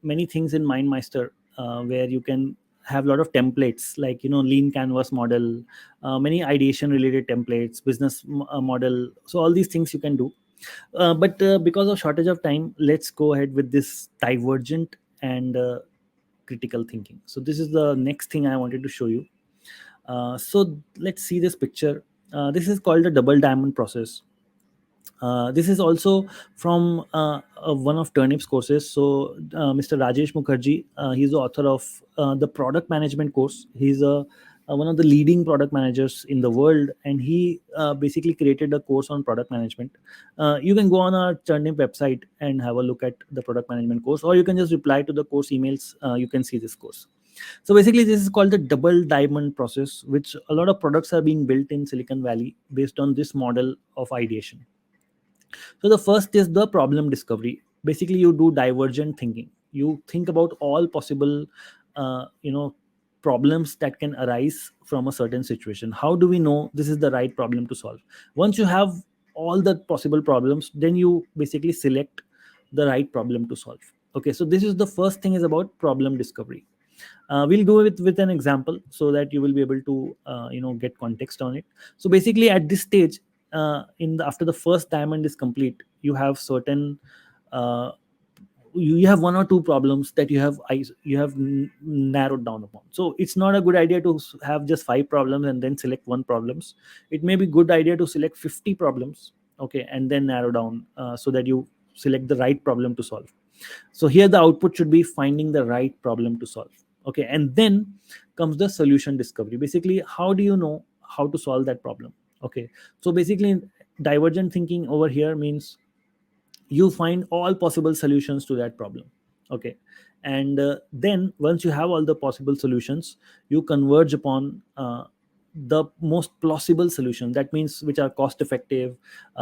many things in MindMeister where you can have a lot of templates, like lean canvas model, many ideation related templates, business model. So all these things you can do. But because of shortage of time, let's go ahead with this divergent and critical thinking. So this is the next thing I wanted to show you. So let's see this picture. This is called the double diamond process. This is also from one of Turnip's courses. So Mr. Rajesh Mukherjee, he's the author of the product management course. He's one of the leading product managers in the world, and he basically created a course on product management. You can go on our Turnip website and have a look at the product management course, or you can just reply to the course emails. You can see this course. So basically, this is called the double diamond process, which a lot of products are being built in Silicon Valley based on this model of ideation. So the first is the problem discovery. Basically, you do divergent thinking. You think about all possible, uh, you know, problems that can arise from a certain situation. How do we know this is the right problem to solve? Once you have all the possible problems, then you basically select the right problem to solve. Okay, so this is the first thing is about problem discovery. We'll do it with an example so that you will be able to get context on it. So basically at this stage, in the after the first diamond is complete, you have certain uh, you have one or two problems that you have narrowed down upon. So it's not a good idea to have just five problems and then select one problems. It may be good idea to select 50 problems, okay, and then narrow down, so that you select the right problem to solve. So here the output should be finding the right problem to solve, okay, and then comes the solution discovery. Basically, how do you know how to solve that problem? Okay, so basically divergent thinking over here means you find all possible solutions to that problem, okay, and then once you have all the possible solutions, you converge upon the most plausible solution. That means which are cost effective,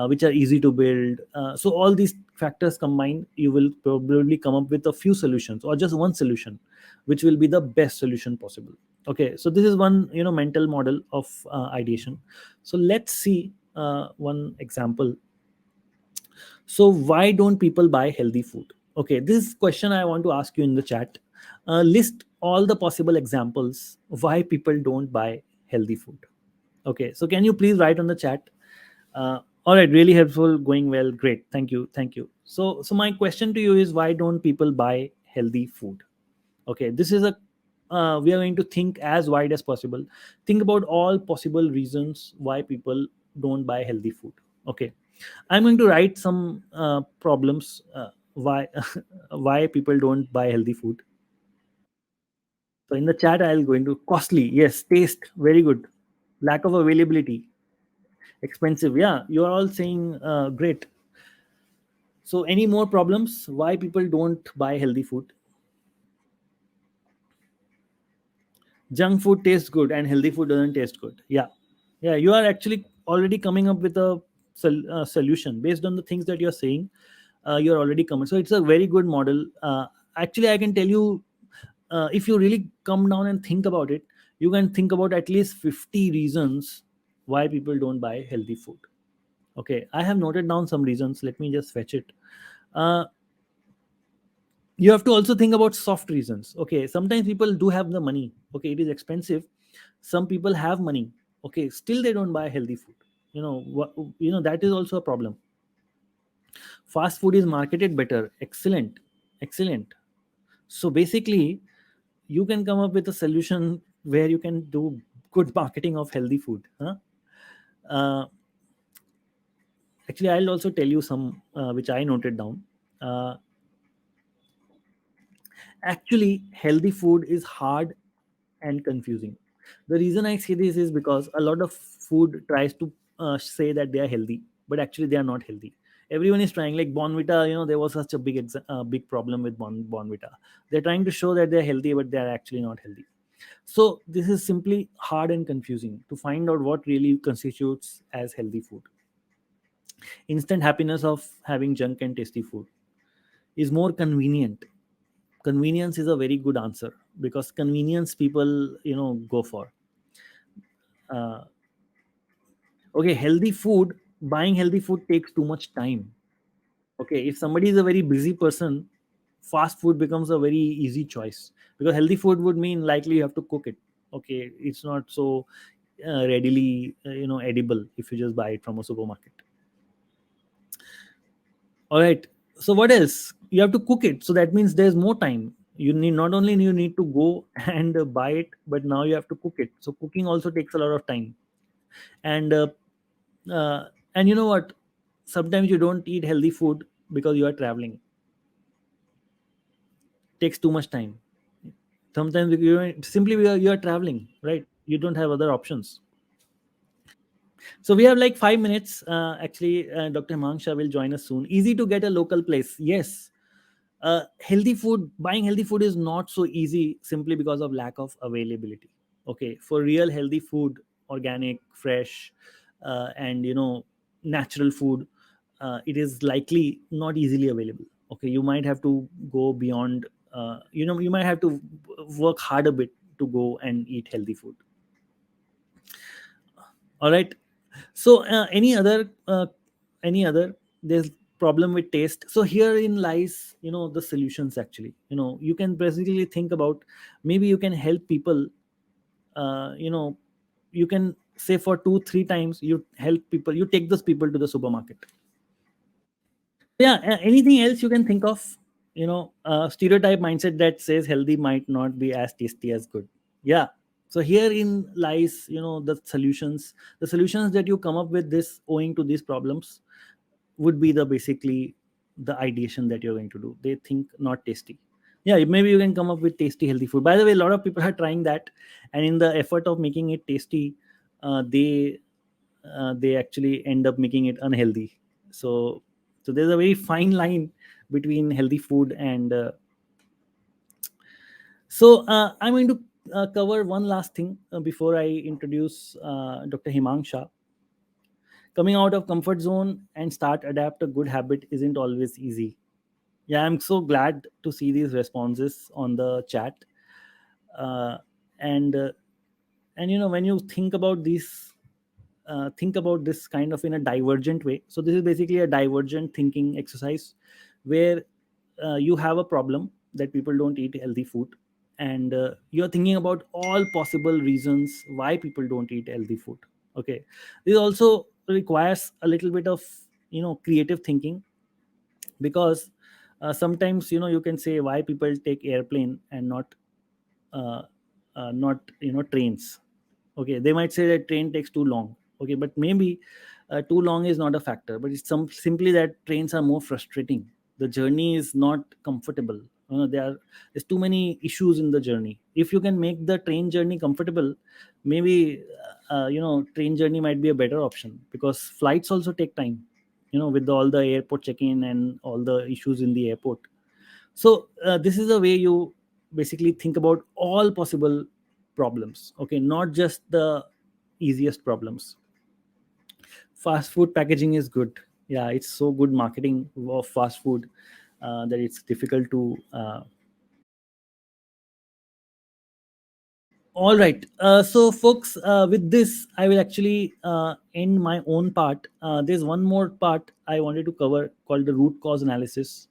which are easy to build. So all these factors combined, you will probably come up with a few solutions or just one solution which will be the best solution possible. Okay, so this is one mental model of ideation. So let's see one example. So why don't people buy healthy food? Okay, this question I want to ask you in the chat. List all the possible examples why people don't buy healthy food. Okay, so can you please write on the chat? All right, really helpful, going well, great, thank you, thank you. So my question to you is, why don't people buy healthy food? Okay, this is a we are going to think as wide as possible. Think about all possible reasons why people don't buy healthy food. Okay, I'm going to write some problems, why why people don't buy healthy food. So in the chat, I'll going to costly. Yes, taste very good. Lack of availability, expensive. Yeah, you are all saying great. So any more problems? Why people don't buy healthy food? Junk food tastes good and healthy food doesn't taste good. Yeah, yeah. You are actually already coming up with a solution based on the things that you're saying. You're already coming. So it's a very good model. Actually, I can tell you, if you really come down and think about it, you can think about at least 50 reasons why people don't buy healthy food. Okay, I have noted down some reasons. Let me just fetch it. Uh, you have to also think about soft reasons. Okay, sometimes people do have the money. Okay, it is expensive. Some people have money. Okay, still they don't buy healthy food. That is also a problem. Fast food is marketed better. Excellent, excellent. So basically, you can come up with a solution where you can do good marketing of healthy food, huh? uh, Actually, I'll also tell you some which I noted down. uh, Actually, healthy food is hard and confusing. The reason I say this is because a lot of food tries to say that they are healthy, but actually they are not healthy. Everyone is trying, like Bonvita. There was such a big problem with Bonvita. They're trying to show that they're healthy, but they are actually not healthy. So this is simply hard and confusing to find out what really constitutes as healthy food. Instant happiness of having junk and tasty food is more convenient. Convenience is a very good answer, because convenience people go for. uh, okay, healthy food, buying healthy food takes too much time. Okay, if somebody is a very busy person, fast food becomes a very easy choice, because healthy food would mean likely you have to cook it. Okay, it's not so readily edible if you just buy it from a supermarket. All right, so what else? You have to cook it, so that means there's more time. You need, not only you need to go and buy it, but now you have to cook it. So cooking also takes a lot of time. And uh, uh, and you know what, sometimes you don't eat healthy food because you are traveling. Takes too much time. Sometimes simply you are traveling, right? You don't have other options. So we have like 5 minutes. Actually, Dr. Hemang Shah will join us soon. Easy to get a local place. Yes. Healthy food, buying healthy food is not so easy simply because of lack of availability. Okay. For real healthy food, organic, fresh, and natural food, it is likely not easily available. Okay. You might have to go beyond, you might have to work hard a bit to go and eat healthy food. All right. So any other there's problem with taste. So herein lies, the solutions. Actually, you can basically think about, maybe you can help people. You can say for 2 3 times you help people, you take those people to the supermarket. Yeah, anything else you can think of? Stereotype mindset that says healthy might not be as tasty as good. Yeah. So herein lies, the solutions that you come up with, this owing to these problems, would be the basically the ideation that you're going to do. They think not tasty. Yeah, maybe you can come up with tasty healthy food. By the way, a lot of people are trying that, and in the effort of making it tasty, they actually end up making it unhealthy. So so there's a very fine line between healthy food and I'm going to cover one last thing before I introduce Dr. Hemang Shah. Coming out of comfort zone and start adapt a good habit isn't always easy. Yeah, I'm so glad to see these responses on the chat. uh, and uh, and when you think about this kind of in a divergent way. So this is basically a divergent thinking exercise, where you have a problem that people don't eat healthy food, and you're thinking about all possible reasons why people don't eat healthy food. Okay, this also requires a little bit of creative thinking, because sometimes you can say why people take airplane and uh, not trains. Okay, they might say that train takes too long. Okay, but maybe too long is not a factor, but it's simply that trains are more frustrating. The journey is not comfortable. There's too many issues in the journey. If you can make the train journey comfortable, maybe train journey might be a better option, because flights also take time, with all the airport check-in and all the issues in the airport. So this is the way you basically think about all possible problems. Okay, not just the easiest problems. Fast food packaging is good. Yeah, it's so good marketing of fast food that it's difficult to All right. So, folks, with this, I will actually end my own part. There's one more part I wanted to cover called the root cause analysis,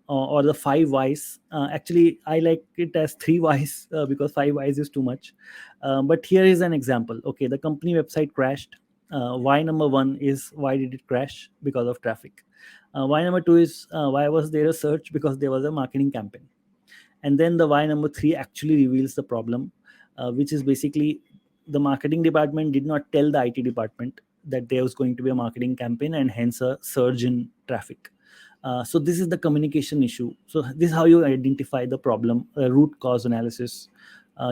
or the five whys. Actually, I like it as three whys because five whys is too much. But here is an example. Okay, the company website crashed. Why number one is, why did it crash? Because of traffic. Why number two is, why was there a search? Because there was a marketing campaign. And then the why number three actually reveals the problem, which is basically the marketing department did not tell the IT department that there was going to be a marketing campaign, and hence a surge in traffic. So this is the communication issue. So this is how you identify the problem, root cause analysis,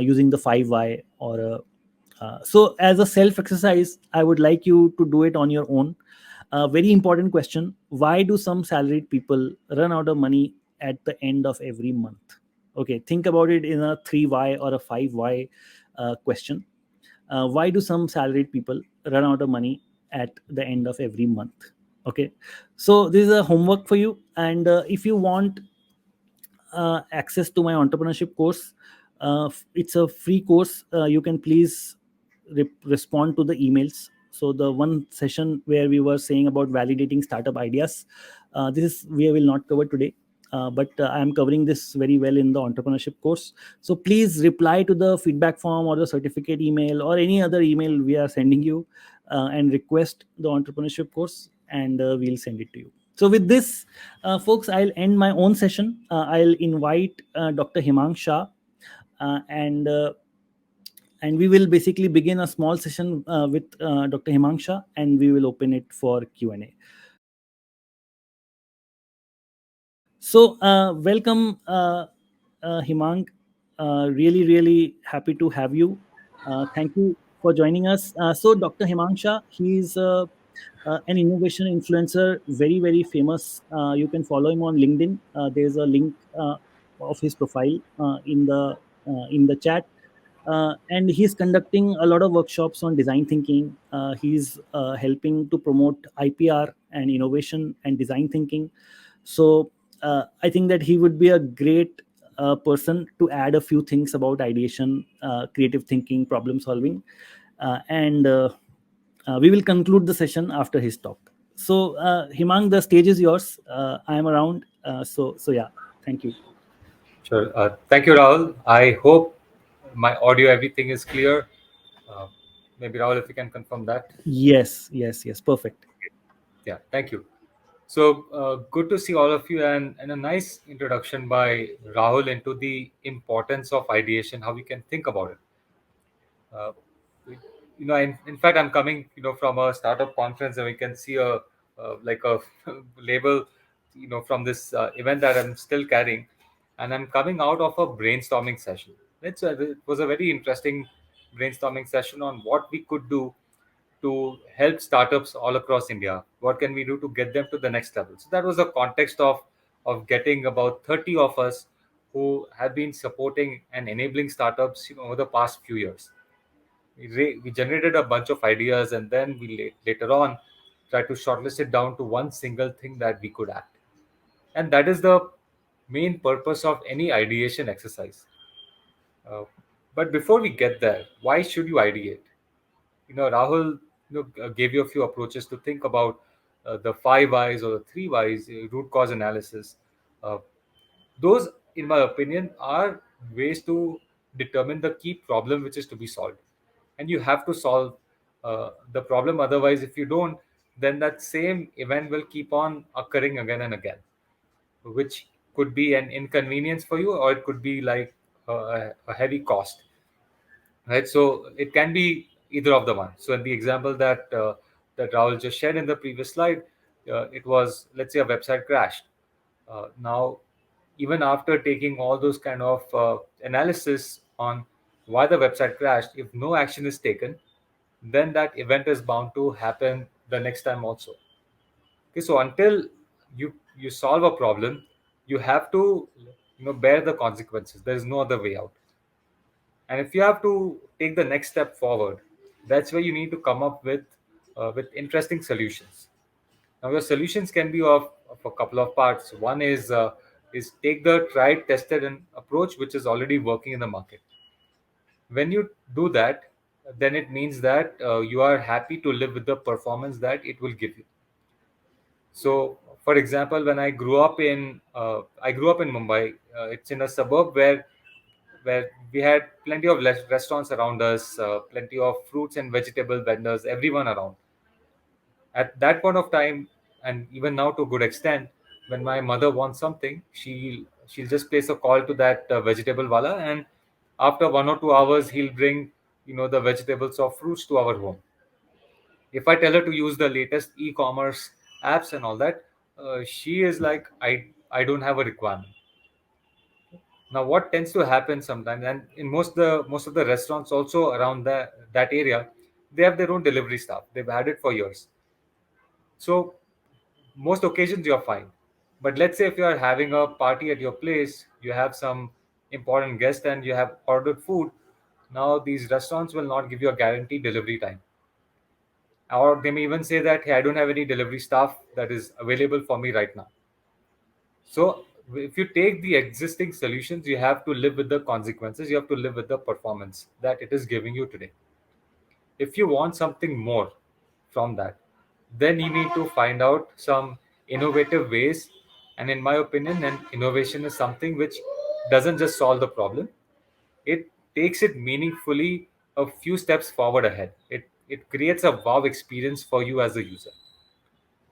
using the 5 why. So as a self exercise, I would like you to do it on your own. Very important question: why do some salaried people run out of money at the end of every month? Okay, think about it in a 3 why or a 5 why question. Why do some salaried people run out of money at the end of every month? Okay, so this is a homework for you. And if you want access to my entrepreneurship course, it's a free course. You can please respond to the emails. So the one session where we were saying about validating startup ideas, this is we will not cover today. But I am covering this very well in the entrepreneurship course. So please reply to the feedback form or the certificate email or any other email we are sending you, and request the entrepreneurship course, and we'll send it to you. So with this, folks, I'll end my own session. I'll invite Dr. Hemang Shah, uh, and uh, and we will basically begin a small session with Dr. Hemang Shah, and we will open it for Q&A. So, welcome, Hemang. Really, really happy to have you. Thank you for joining us. So, Dr. Hemang Shah, he's an innovation influencer, very, very famous. You can follow him on LinkedIn. There's a link of his profile in the chat. And he's conducting a lot of workshops on design thinking. He's helping to promote IPR and innovation and design thinking. So I think that he would be a great person to add a few things about ideation, creative thinking, problem solving, and we will conclude the session after his talk. Himang, the stage is yours. I am around. So yeah, thank you. Sure. Thank you, Rahul. I hope my audio, everything is clear. Uh, Maybe Rahul, if you can confirm that. Yes, yes, yes. Perfect. Yeah, thank you. So good to see all of you, and a nice introduction by Rahul into the importance of ideation, how we can think about it. Uh, in fact, I'm coming, from a startup conference, and we can see like a label, from this event that I'm still carrying, and I'm coming out of a brainstorming session. It was a very interesting brainstorming session on what we could do to help startups all across India. What can we do to get them to the next level? So that was the context of getting about 30 of us who have been supporting and enabling startups, over the past few years. We generated a bunch of ideas, and then we later on tried to shortlist it down to one single thing that we could act. And that is the main purpose of any ideation exercise. Uh, but before we get there, why should you ideate? Rahul, gave you a few approaches to think about the five whys or the three whys, root cause analysis. Uh, those, in my opinion, are ways to determine the key problem which is to be solved, and you have to solve the problem. Otherwise, if you don't, then that same event will keep on occurring again and again, which could be an inconvenience for you, or it could be like a heavy cost, right? So it can be either of the one. So in the example that Rahul just shared in the previous slide, it was, let's say, a website crashed. Now, even after taking all those kind of analysis on why the website crashed, if no action is taken, then that event is bound to happen the next time also. Okay, so until you solve a problem, you have to, bear the consequences. There is no other way out. And if you have to take the next step forward, that's where you need to come up with interesting solutions. Now, your solutions can be of a couple of parts. One is take the tried, tested, and approach which is already working in the market. When you do that, then it means that you are happy to live with the performance that it will give you. So, for example, when I grew up in Mumbai. It's in a suburb where we had plenty of restaurants around us, plenty of fruits and vegetable vendors, everyone around. At that point of time, and even now to a good extent, when my mother wants something, she'll just place a call to that vegetable wala, and after 1 or 2 hours, he'll bring the vegetables or fruits to our home. If I tell her to use the latest e-commerce apps and all that, she is like, I don't have a requirement. Now, what tends to happen sometimes, and in most of the restaurants also around that area, they have their own delivery staff. They've had it for years. So most occasions you're fine. But let's say if you are having a party at your place, you have some important guest and you have ordered food. Now these restaurants will not give you a guaranteed delivery time, or they may even say that, hey, I don't have any delivery staff that is available for me right now. So if you take the existing solutions, you have to live with the consequences. You have to live with the performance that it is giving you today. If you want something more from that, then you need to find out some innovative ways. And in my opinion, an innovation is something which doesn't just solve the problem, it takes it meaningfully a few steps forward ahead. It creates a wow experience for you as a user.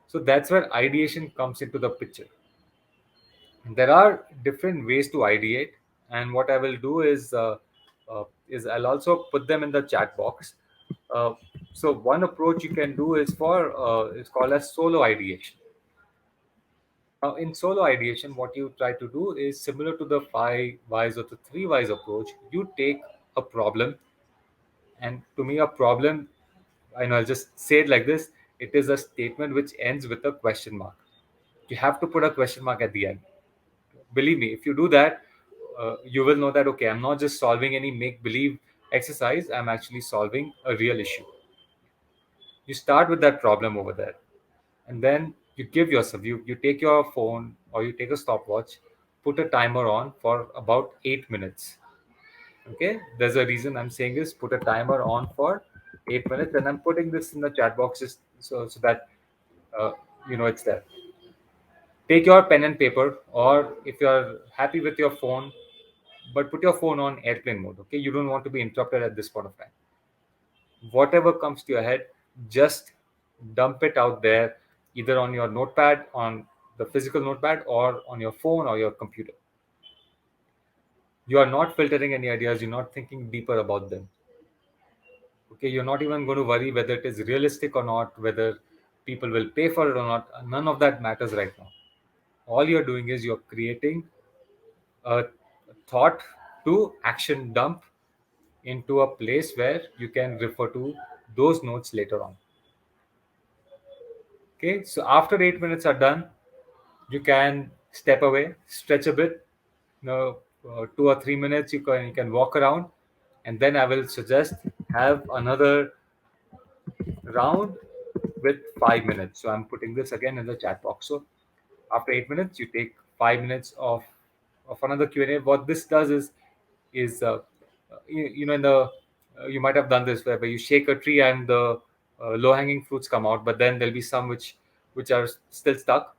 So that's where ideation comes into the picture. There are different ways to ideate, and what I will do is I'll also put them in the chat box. uh, so one approach you can do is it's called as solo ideation. Now, in solo ideation, what you try to do is similar to the five whys or the three whys approach. You take a problem, and to me a problem, I know I'll just say it like this, it is a statement which ends with a question mark. You have to put a question mark at the end. Believe me, if you do that, you will know that, okay, I'm not just solving any make believe exercise, I'm actually solving a real issue. You start with that problem over there, and then you give yourself, you take your phone or you take a stopwatch, put a timer on for about 8 minutes. Okay, there's a reason I'm saying this. Put a timer on for 8 minutes, and I'm putting this in the chat box just so that uh, it's there. Take your pen and paper, or if you're happy with your phone, but put your phone on airplane mode. Okay, you don't want to be interrupted at this point of time. Whatever comes to your head, just dump it out there, either on your notepad, on the physical notepad, or on your phone or your computer. You are not filtering any ideas, you're not thinking deeper about them. Okay, you're not even going to worry whether it is realistic or not, whether people will pay for it or not. None of that matters right now. All you're doing is you're creating a thought to action dump into a place where you can refer to those notes later on. Okay, so after 8 minutes are done, you can step away, stretch a bit. 2 or 3 minutes you can walk around, and then I will suggest have another round with 5 minutes. So I'm putting this again in the chat box. So after 8 minutes, you take 5 minutes of another Q&A. What this does is in the you might have done this where you shake a tree and the low hanging fruits come out, but then there'll be some which are still stuck.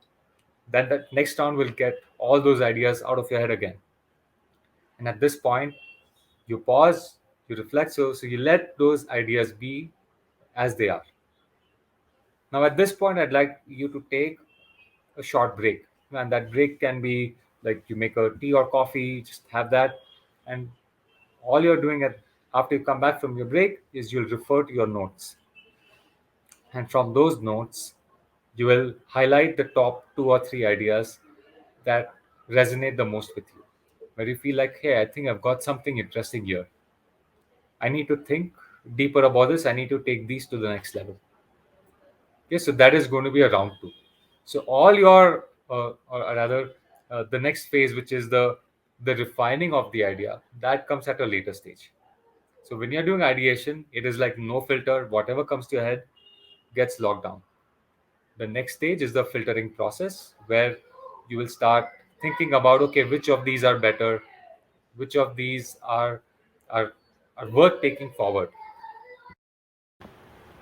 Then the next round will get all those ideas out of your head again. And at this point, you pause, you reflect, so you let those ideas be as they are. Now, at this point, I'd like you to take a short break. And that break can be like you make a tea or coffee, just have that. And all you're doing after you come back from your break is you'll refer to your notes. And from those notes, you will highlight the top 2 or 3 ideas that resonate the most with you. Where you feel like, hey, I think I've got something interesting here. I need to think deeper about this. I need to take these to the next level. Okay, so that is going to be a round two. So all your, or rather, the next phase, which is the refining of the idea, that comes at a later stage. So when you're doing ideation, it is like no filter. Whatever comes to your head gets locked down. The next stage is the filtering process, where you will start thinking about, okay, which of these are better, which of these are are worth taking forward.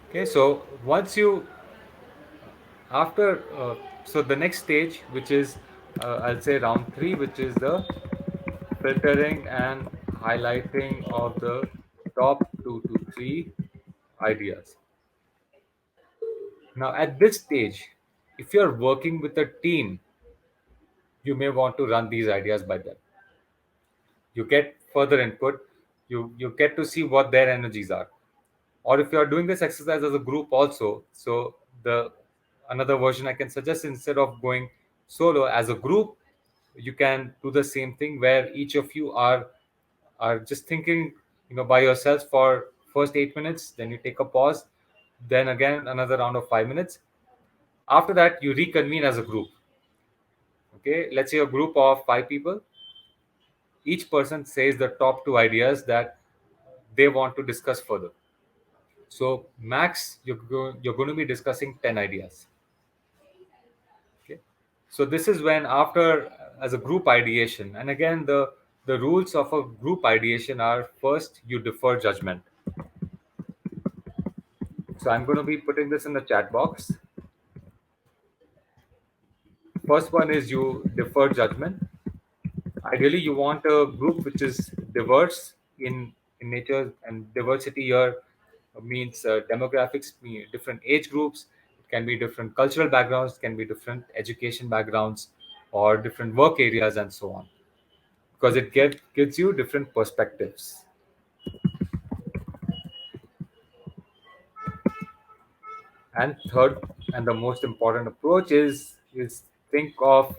Okay, so once you after so the next stage, which is I'll say round three, which is the filtering and highlighting of the top 2 to 3 ideas. Now at this stage, if you're working with a team, you may want to run these ideas by them. You get further input, you get to see what their energies are. Or if you are doing this exercise as a group also, so the another version I can suggest, instead of going solo as a group, you can do the same thing where each of you are just thinking by yourselves for first 8 minutes, then you take a pause, then again another round of 5 minutes. After that, you reconvene as a group. Okay, let's say a group of 5 people. Each person says the top 2 ideas that they want to discuss further. So max, you're going to be discussing 10 ideas. Okay. So this is when after as a group ideation, and again the rules of a group ideation are: first, you defer judgment. So I'm going to be putting this in the chat box. First one is you defer judgment. Ideally, you want a group which is diverse in nature, and diversity here means demographics, mean different age groups. It can be different cultural backgrounds, it can be different education backgrounds, or different work areas, and so on, because it gives you different perspectives. And third, and the most important approach is think of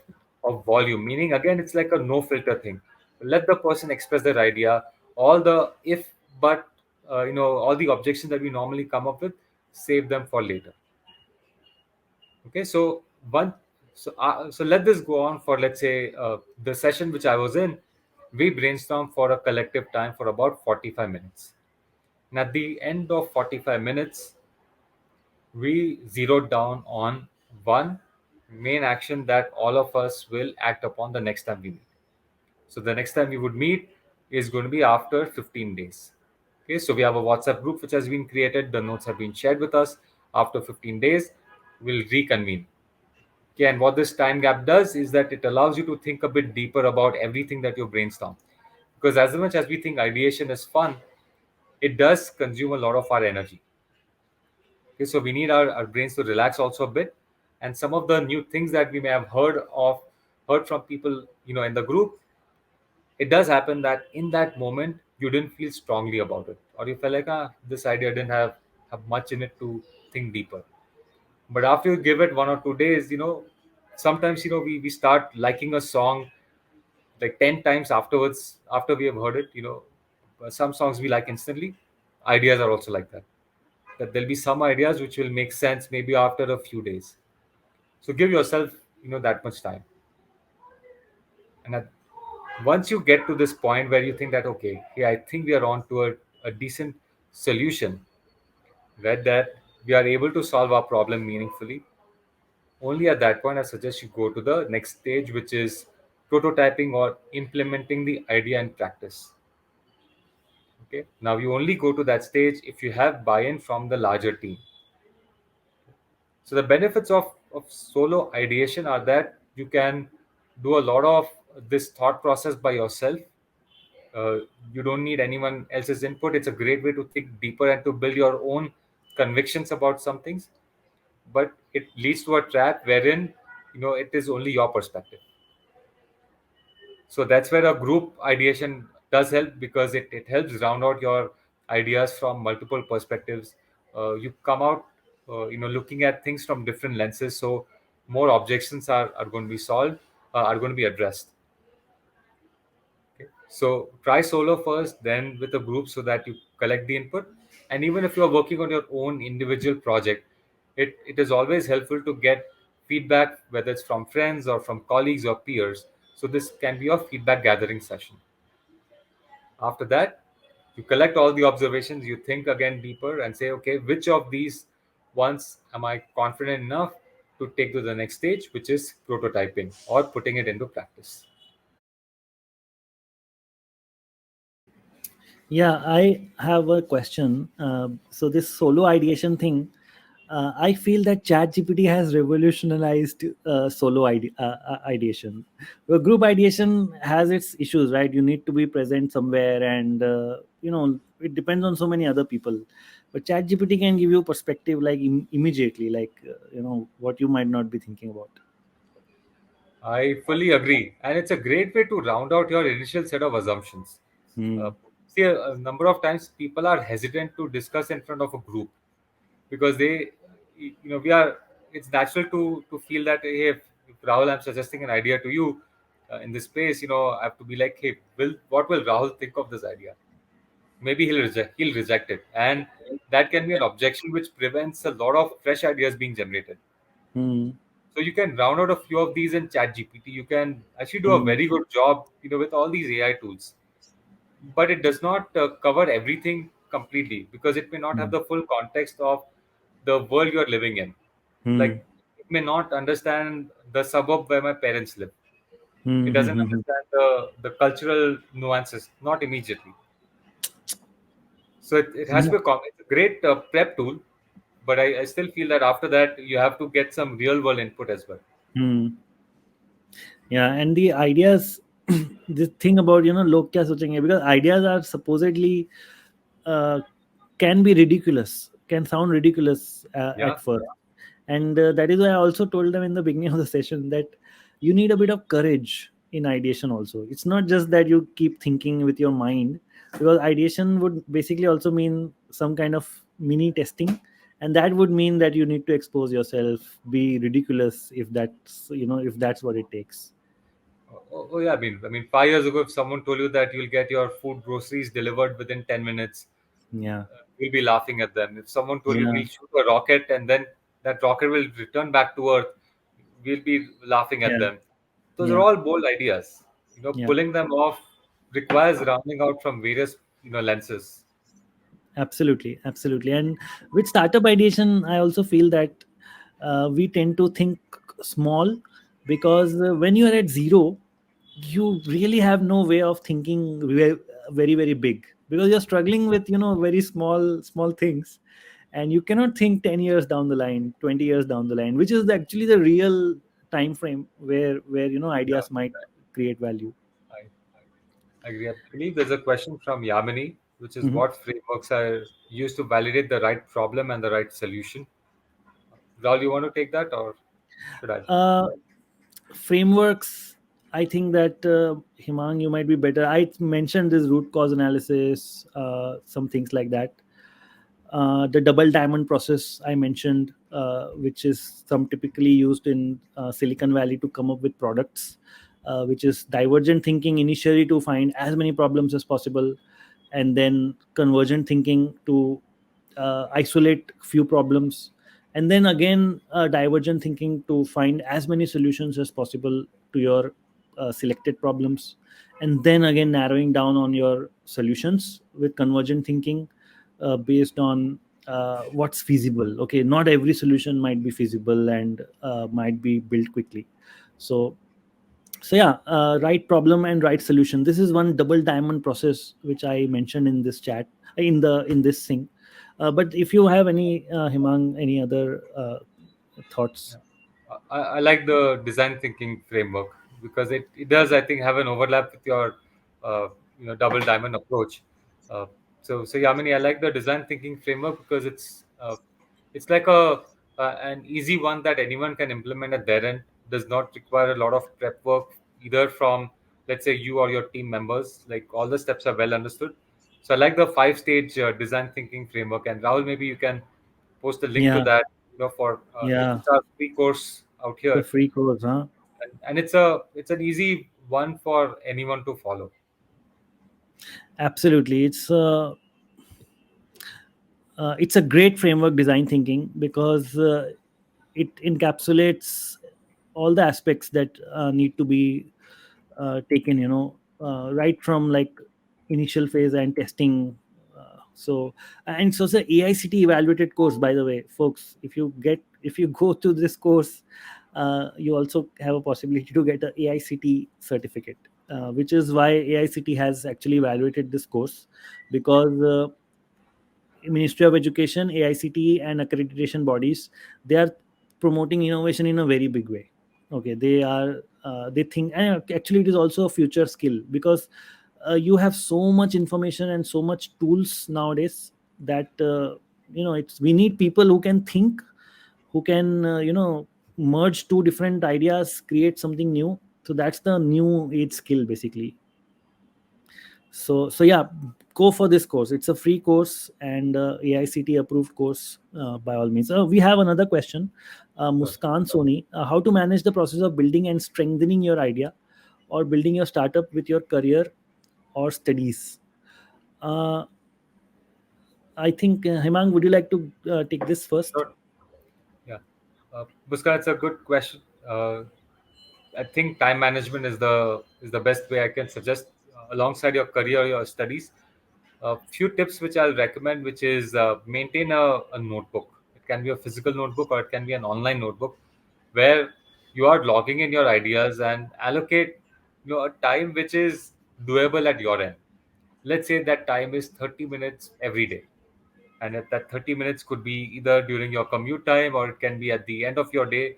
volume, meaning again it's like a no filter thing. Let the person express their idea. All the if but all the objections that we normally come up with, save them for later. Okay, so so let this go on for, let's say, the session which I was in. We brainstormed for a collective time for about 45 minutes, and at the end of 45 minutes, we zeroed down on one main action that all of us will act upon the next time we meet. So the next time we would meet is going to be after 15 days. Okay, so we have a WhatsApp group which has been created. The notes have been shared with us after 15 days. will reconvene. Okay, and what this time gap does is that it allows you to think a bit deeper about everything that you brainstorm. Because as much as we think ideation is fun, it does consume a lot of our energy. Okay, so we need our brains to relax also a bit. And some of the new things that we may have heard from people, in the group, it does happen that in that moment you didn't feel strongly about it, or you felt like, this idea didn't have much in it to think deeper. But after you give it 1 or 2 days, sometimes we start liking a song like 10 times afterwards after we have heard it. Some songs we like instantly. Ideas are also like that, that there'll be some ideas which will make sense maybe after a few days. So give yourself that much time. And once you get to this point where you think that, okay, yeah, I think we are on to a decent solution, right, that we are able to solve our problem meaningfully, only at that point I suggest you go to the next stage, which is prototyping or implementing the idea in practice. Okay, now you only go to that stage if you have buy-in from the larger team. So the benefits of solo ideation are that you can do a lot of this thought process by yourself. uh, you don't need anyone else's input. It's a great way to think deeper and to build your own convictions about some things, but it leads to a trap wherein it is only your perspective. So that's where a group ideation does help, because it helps round out your ideas from multiple perspectives. You come out looking at things from different lenses, so more objections are going to be solved, are going to be addressed. Okay. So try solo first, then with a group, so that you collect the input. And even if you are working on your own individual project, it is always helpful to get feedback, whether it's from friends or from colleagues or peers. So this can be your feedback gathering session. After that, you collect all the observations, you think again deeper and say, okay, which of these ones am I confident enough to take to the next stage, which is prototyping or putting it into practice. Yeah, I have a question. So this solo ideation thing, I feel that ChatGPT has revolutionized ideation. Well, group ideation has its issues, right? You need to be present somewhere, and it depends on so many other people. But ChatGPT can give you perspective like immediately, like what you might not be thinking about. I fully agree. And it's a great way to round out your initial set of assumptions. Uh, Hmm. See, a number of times people are hesitant to discuss in front of a group, because we are, it's natural to feel that, hey, if Rahul, I'm suggesting an idea to you in this space, I have to be like, hey, what will Rahul think of this idea? Maybe he'll reject it. And that can be an objection which prevents a lot of fresh ideas being generated. Hmm. So you can round out a few of these in ChatGPT. You can actually do a Hmm. very good job, with all these AI tools. But it does not cover everything completely, because it may not have Hmm. the full context of the world you're living in. Hmm. Like, it may not understand the suburb where my parents live. It Hmm. Hmm. doesn't Hmm. Hmm. understand the cultural nuances, not immediately. So it has to be it's a great prep tool, but I still feel that after that you have to get some real world input as well. Hmm. Yeah, and the ideas, the thing about log kya sochenge, because ideas are supposedly uh, can be ridiculous, can sound ridiculous Yeah. at first, and that is why I also told them in the beginning of the session that you need a bit of courage in ideation. Also, it's not just that you keep thinking with your mind, because ideation would basically also mean some kind of mini testing, and that would mean that you need to expose yourself, be ridiculous, if that's what it takes. Oh, yeah. I mean, 5 years ago, if someone told you that you'll get your food groceries delivered within 10 minutes, Yeah. you'll be laughing at them. If someone told you Yeah. we'll shoot a rocket and then that rocket will return back to Earth, we'll be laughing at Yeah. them. Those are Yeah. all bold ideas. Yeah. Pulling them off requires rounding out from various lenses. Absolutely. Absolutely. And with startup ideation, I also feel that we tend to think small, because when you are at zero, you really have no way of thinking very, very big, because you're struggling with very small things. and you cannot think 10 years down the line, 20 years down the line, which is actually the real time frame where Yeah, ideas might create value. I agree. I believe there's a question from Yamini, which is Mhm. what frameworks are used to validate the right problem and the right solution. Rahul, you want to take that or should I? uh, Frameworks, I think that Himang, you might be better. I mentioned this root cause analysis, some things like that. The double diamond process I mentioned, which is some typically used in Silicon Valley to come up with products, which is divergent thinking initially to find as many problems as possible, and then convergent thinking to isolate few problems, and then again divergent thinking to find as many solutions as possible to your selected problems, and then again narrowing down on your solutions with convergent thinking, based on what's feasible. Okay, not every solution might be feasible and might be built quickly. So so yeah, right problem and right solution, this is one double diamond process which I mentioned in this chat, in this thing. But if you have any, Himang, any other thoughts? Yeah. I like the design thinking framework because it does, I think, have an overlap with your uh, double diamond approach. Uh, so Yamini, I like the design thinking framework because it's like an easy one that anyone can implement at their end. Does not require a lot of prep work either from, let's say, you or your team members. Like all the steps are well understood. So I like the five-stage design thinking framework. And Rahul, maybe you can post a link to Yeah, that, for yeah, it's our free course out the here, free course, huh? and it's an easy one for anyone to follow. Absolutely, it's a great framework, design thinking, because it encapsulates all the aspects that need to be taken, right from like initial phase and testing. So it's a AICT evaluated course, by the way, folks. If you go to this course, you also have a possibility to get a AICT certificate, which is why AICT has actually evaluated this course, because Ministry of Education, AICTE, and accreditation bodies, they are promoting innovation in a very big way. Okay, they think, and actually it is also a future skill, because you have so much information and so much tools nowadays that it's we need people who can think, who can merge two different ideas, create something new. So that's the new age skill, basically. So yeah, go for this course. It's a free course and AICT approved course, by all means. We have another question. Sure. Muskan Soni, how to manage the process of building and strengthening your idea, or building your startup with your career or studies? uh, I think, Hemang, would you like to take this first? Sure. Yeah. Muskan, it's a good question. I think time management is the best way I can suggest, alongside your career, your studies. A few tips which I'll recommend, which is maintain a notebook. It can be a physical notebook or it can be an online notebook, where you are logging in your ideas and allocate a time which is doable at your end. Let's say that time is 30 minutes every day, and that 30 minutes could be either during your commute time or it can be at the end of your day,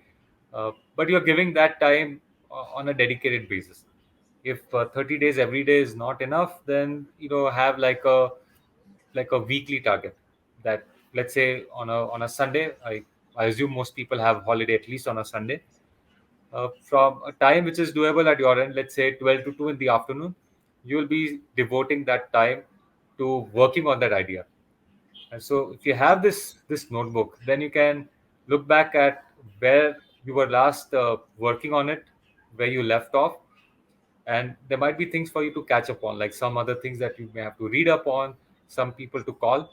but you're giving that time on a dedicated basis. If 30 days every day is not enough, then have like a weekly target, that, let's say, on a Sunday, I assume most people have holiday at least on a Sunday. From a time which is doable at your end, let's say 12 to 2 in the afternoon, you will be devoting that time to working on that idea. And so if you have this notebook, then you can look back at where you were last working on it, where you left off, and there might be things for you to catch up on, like some other things that you may have to read up on, some people to call.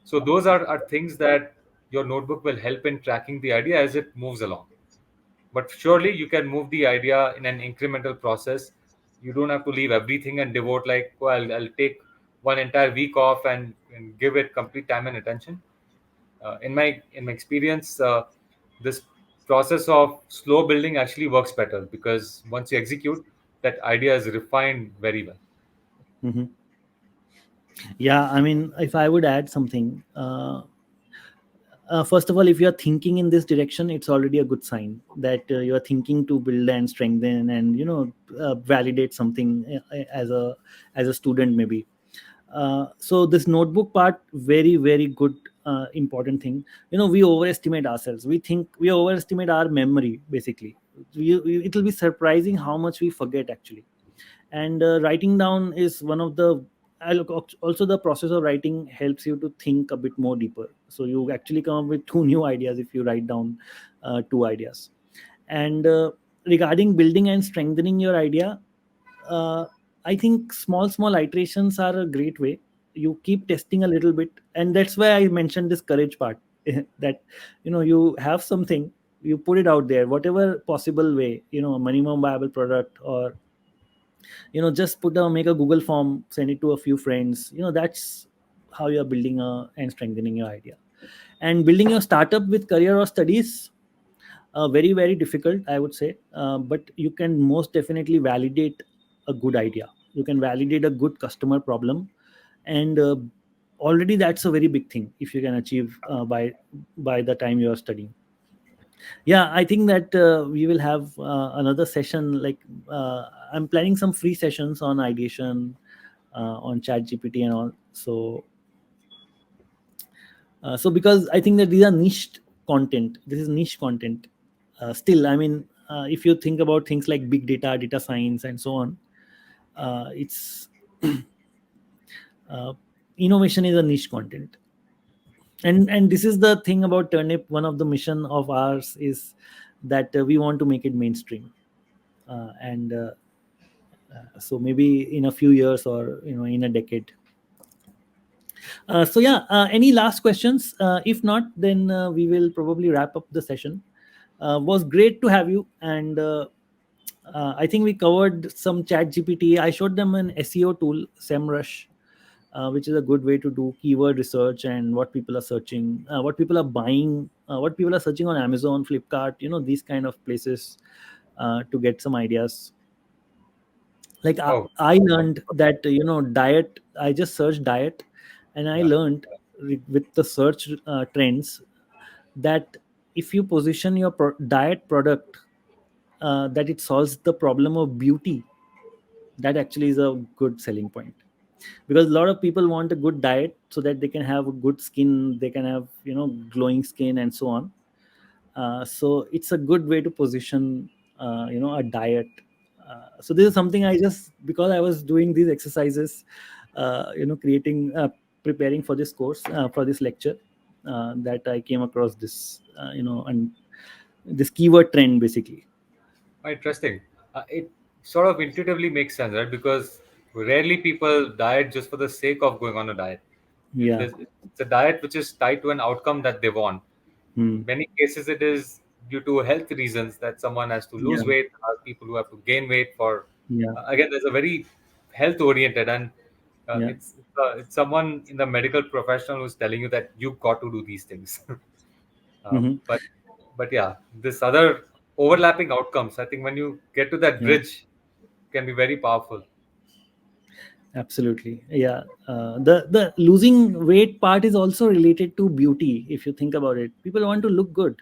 So those are things that your notebook will help in tracking the idea as it moves along. But surely you can move the idea in an incremental process. You don't have to leave everything and devote, like, well, I'll take one entire week off and give it complete time and attention. In my experience, this process of slow building actually works better, because once you execute, that idea is refined very well. Hmm. Yeah, I mean, if I would add something, First of all, if you are thinking in this direction, it's already a good sign that you are thinking to build and strengthen and validate something as a student maybe. So this notebook part, very very good, important thing. We overestimate ourselves. We think we overestimate our memory basically. It will be surprising how much we forget actually. And writing down is one of the also the process of writing helps you to think a bit more deeper, so you actually come up with two new ideas if you write down two ideas. And regarding building and strengthening your idea, uh, I think small iterations are a great way. You keep testing a little bit, and that's why I mentioned this courage part. That you have something, you put it out there whatever possible way, a minimum viable product, or just make a Google form, send it to a few friends. That's how you're building and strengthening your idea. And building your startup with career or studies, very very difficult I would say, but you can most definitely validate a good idea. You can validate a good customer problem. And already that's a very big thing if you can achieve by the time you are studying. Yeah, I think that we will have another session, like I'm planning some free sessions on ideation, on chat gpt and all. So because I think that these are niche content, this is niche content. Still, I mean, if you think about things like big data, data science and so on, it's uh, innovation is a niche content. And this is the thing about Turnip. One of the mission of ours is that we want to make it mainstream. And So maybe in a few years, or in a decade. So yeah, any last questions? If not, then we will probably wrap up the session. Was great to have you. And I think we covered some chat gpt. I showed them an SEO tool, SEMRush, which is a good way to do keyword research and what people are searching, what people are buying, what people are searching on Amazon, Flipkart, these kind of places, to get some ideas. Like Oh, I learned that diet. I just searched diet, and I yeah. learned with the search trends that if you position your diet product, that it solves the problem of beauty, that actually is a good selling point. Because a lot of people want a good diet so that they can have a good skin, they can have glowing skin and so on. So it's a good way to position a diet. So this is something I just, because I was doing these exercises, creating preparing for this course, for this lecture, that I came across this, and this keyword trend basically. Interesting. It sort of intuitively makes sense, right? Because rarely people diet just for the sake of going on a diet. Yeah. It's a diet which is tied to an outcome that they want. Hmm. In many cases, it is due to health reasons that someone has to Yeah. lose weight, or people who have to gain weight for. Yeah. Again, there's a very health oriented, and Yeah. it's someone in the medical professional who's telling you that you've got to do these things. uh, Hmm. but but yeah, this other overlapping outcomes, I think when you get to that Yeah. bridge, can be very powerful. Absolutely. Yeah. The losing weight part is also related to beauty. If you think about it, people want to look good.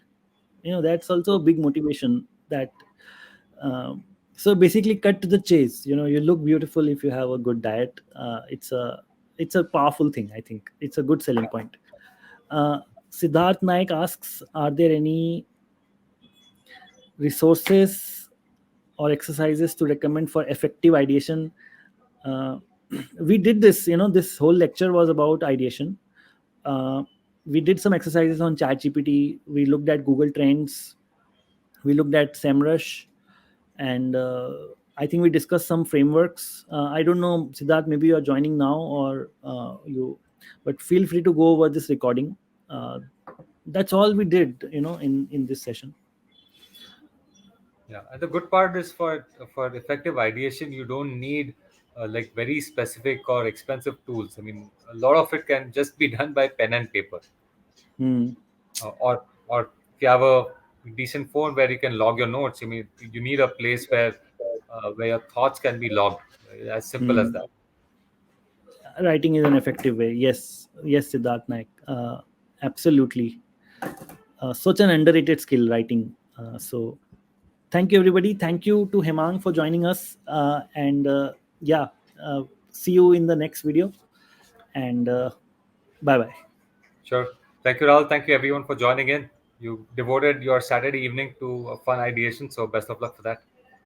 That's also a big motivation. That So basically, cut to the chase. You look beautiful if you have a good diet. It's a powerful thing. I think it's a good selling point. Uh, Siddharth Naik asks, are there any resources or exercises to recommend for effective ideation? uh, we did this, this whole lecture was about ideation. uh, we did some exercises on chat gpt, we looked at Google Trends, we looked at SEMrush, and I think we discussed some frameworks. I don't know, Siddharth, maybe you're joining now, or you but feel free to go over this recording. uh, that's all we did, in this session. Yeah, and the good part is for effective ideation, you don't need like very specific or expensive tools. I mean, a lot of it can just be done by pen and paper, Hmm. or if you have a decent phone where you can log your notes. I mean, you need a place where your thoughts can be logged. As simple as Hmm. that. Writing is an effective way. Yes, yes, Siddharth Naik. Absolutely. Such an underrated skill, writing. So thank you, everybody. Thank you to Hemang for joining us. And yeah, see you in the next video. And bye bye. Sure. Thank you, Rahul. Thank you, everyone, for joining in. You devoted your Saturday evening to a fun ideation, so best of luck for that.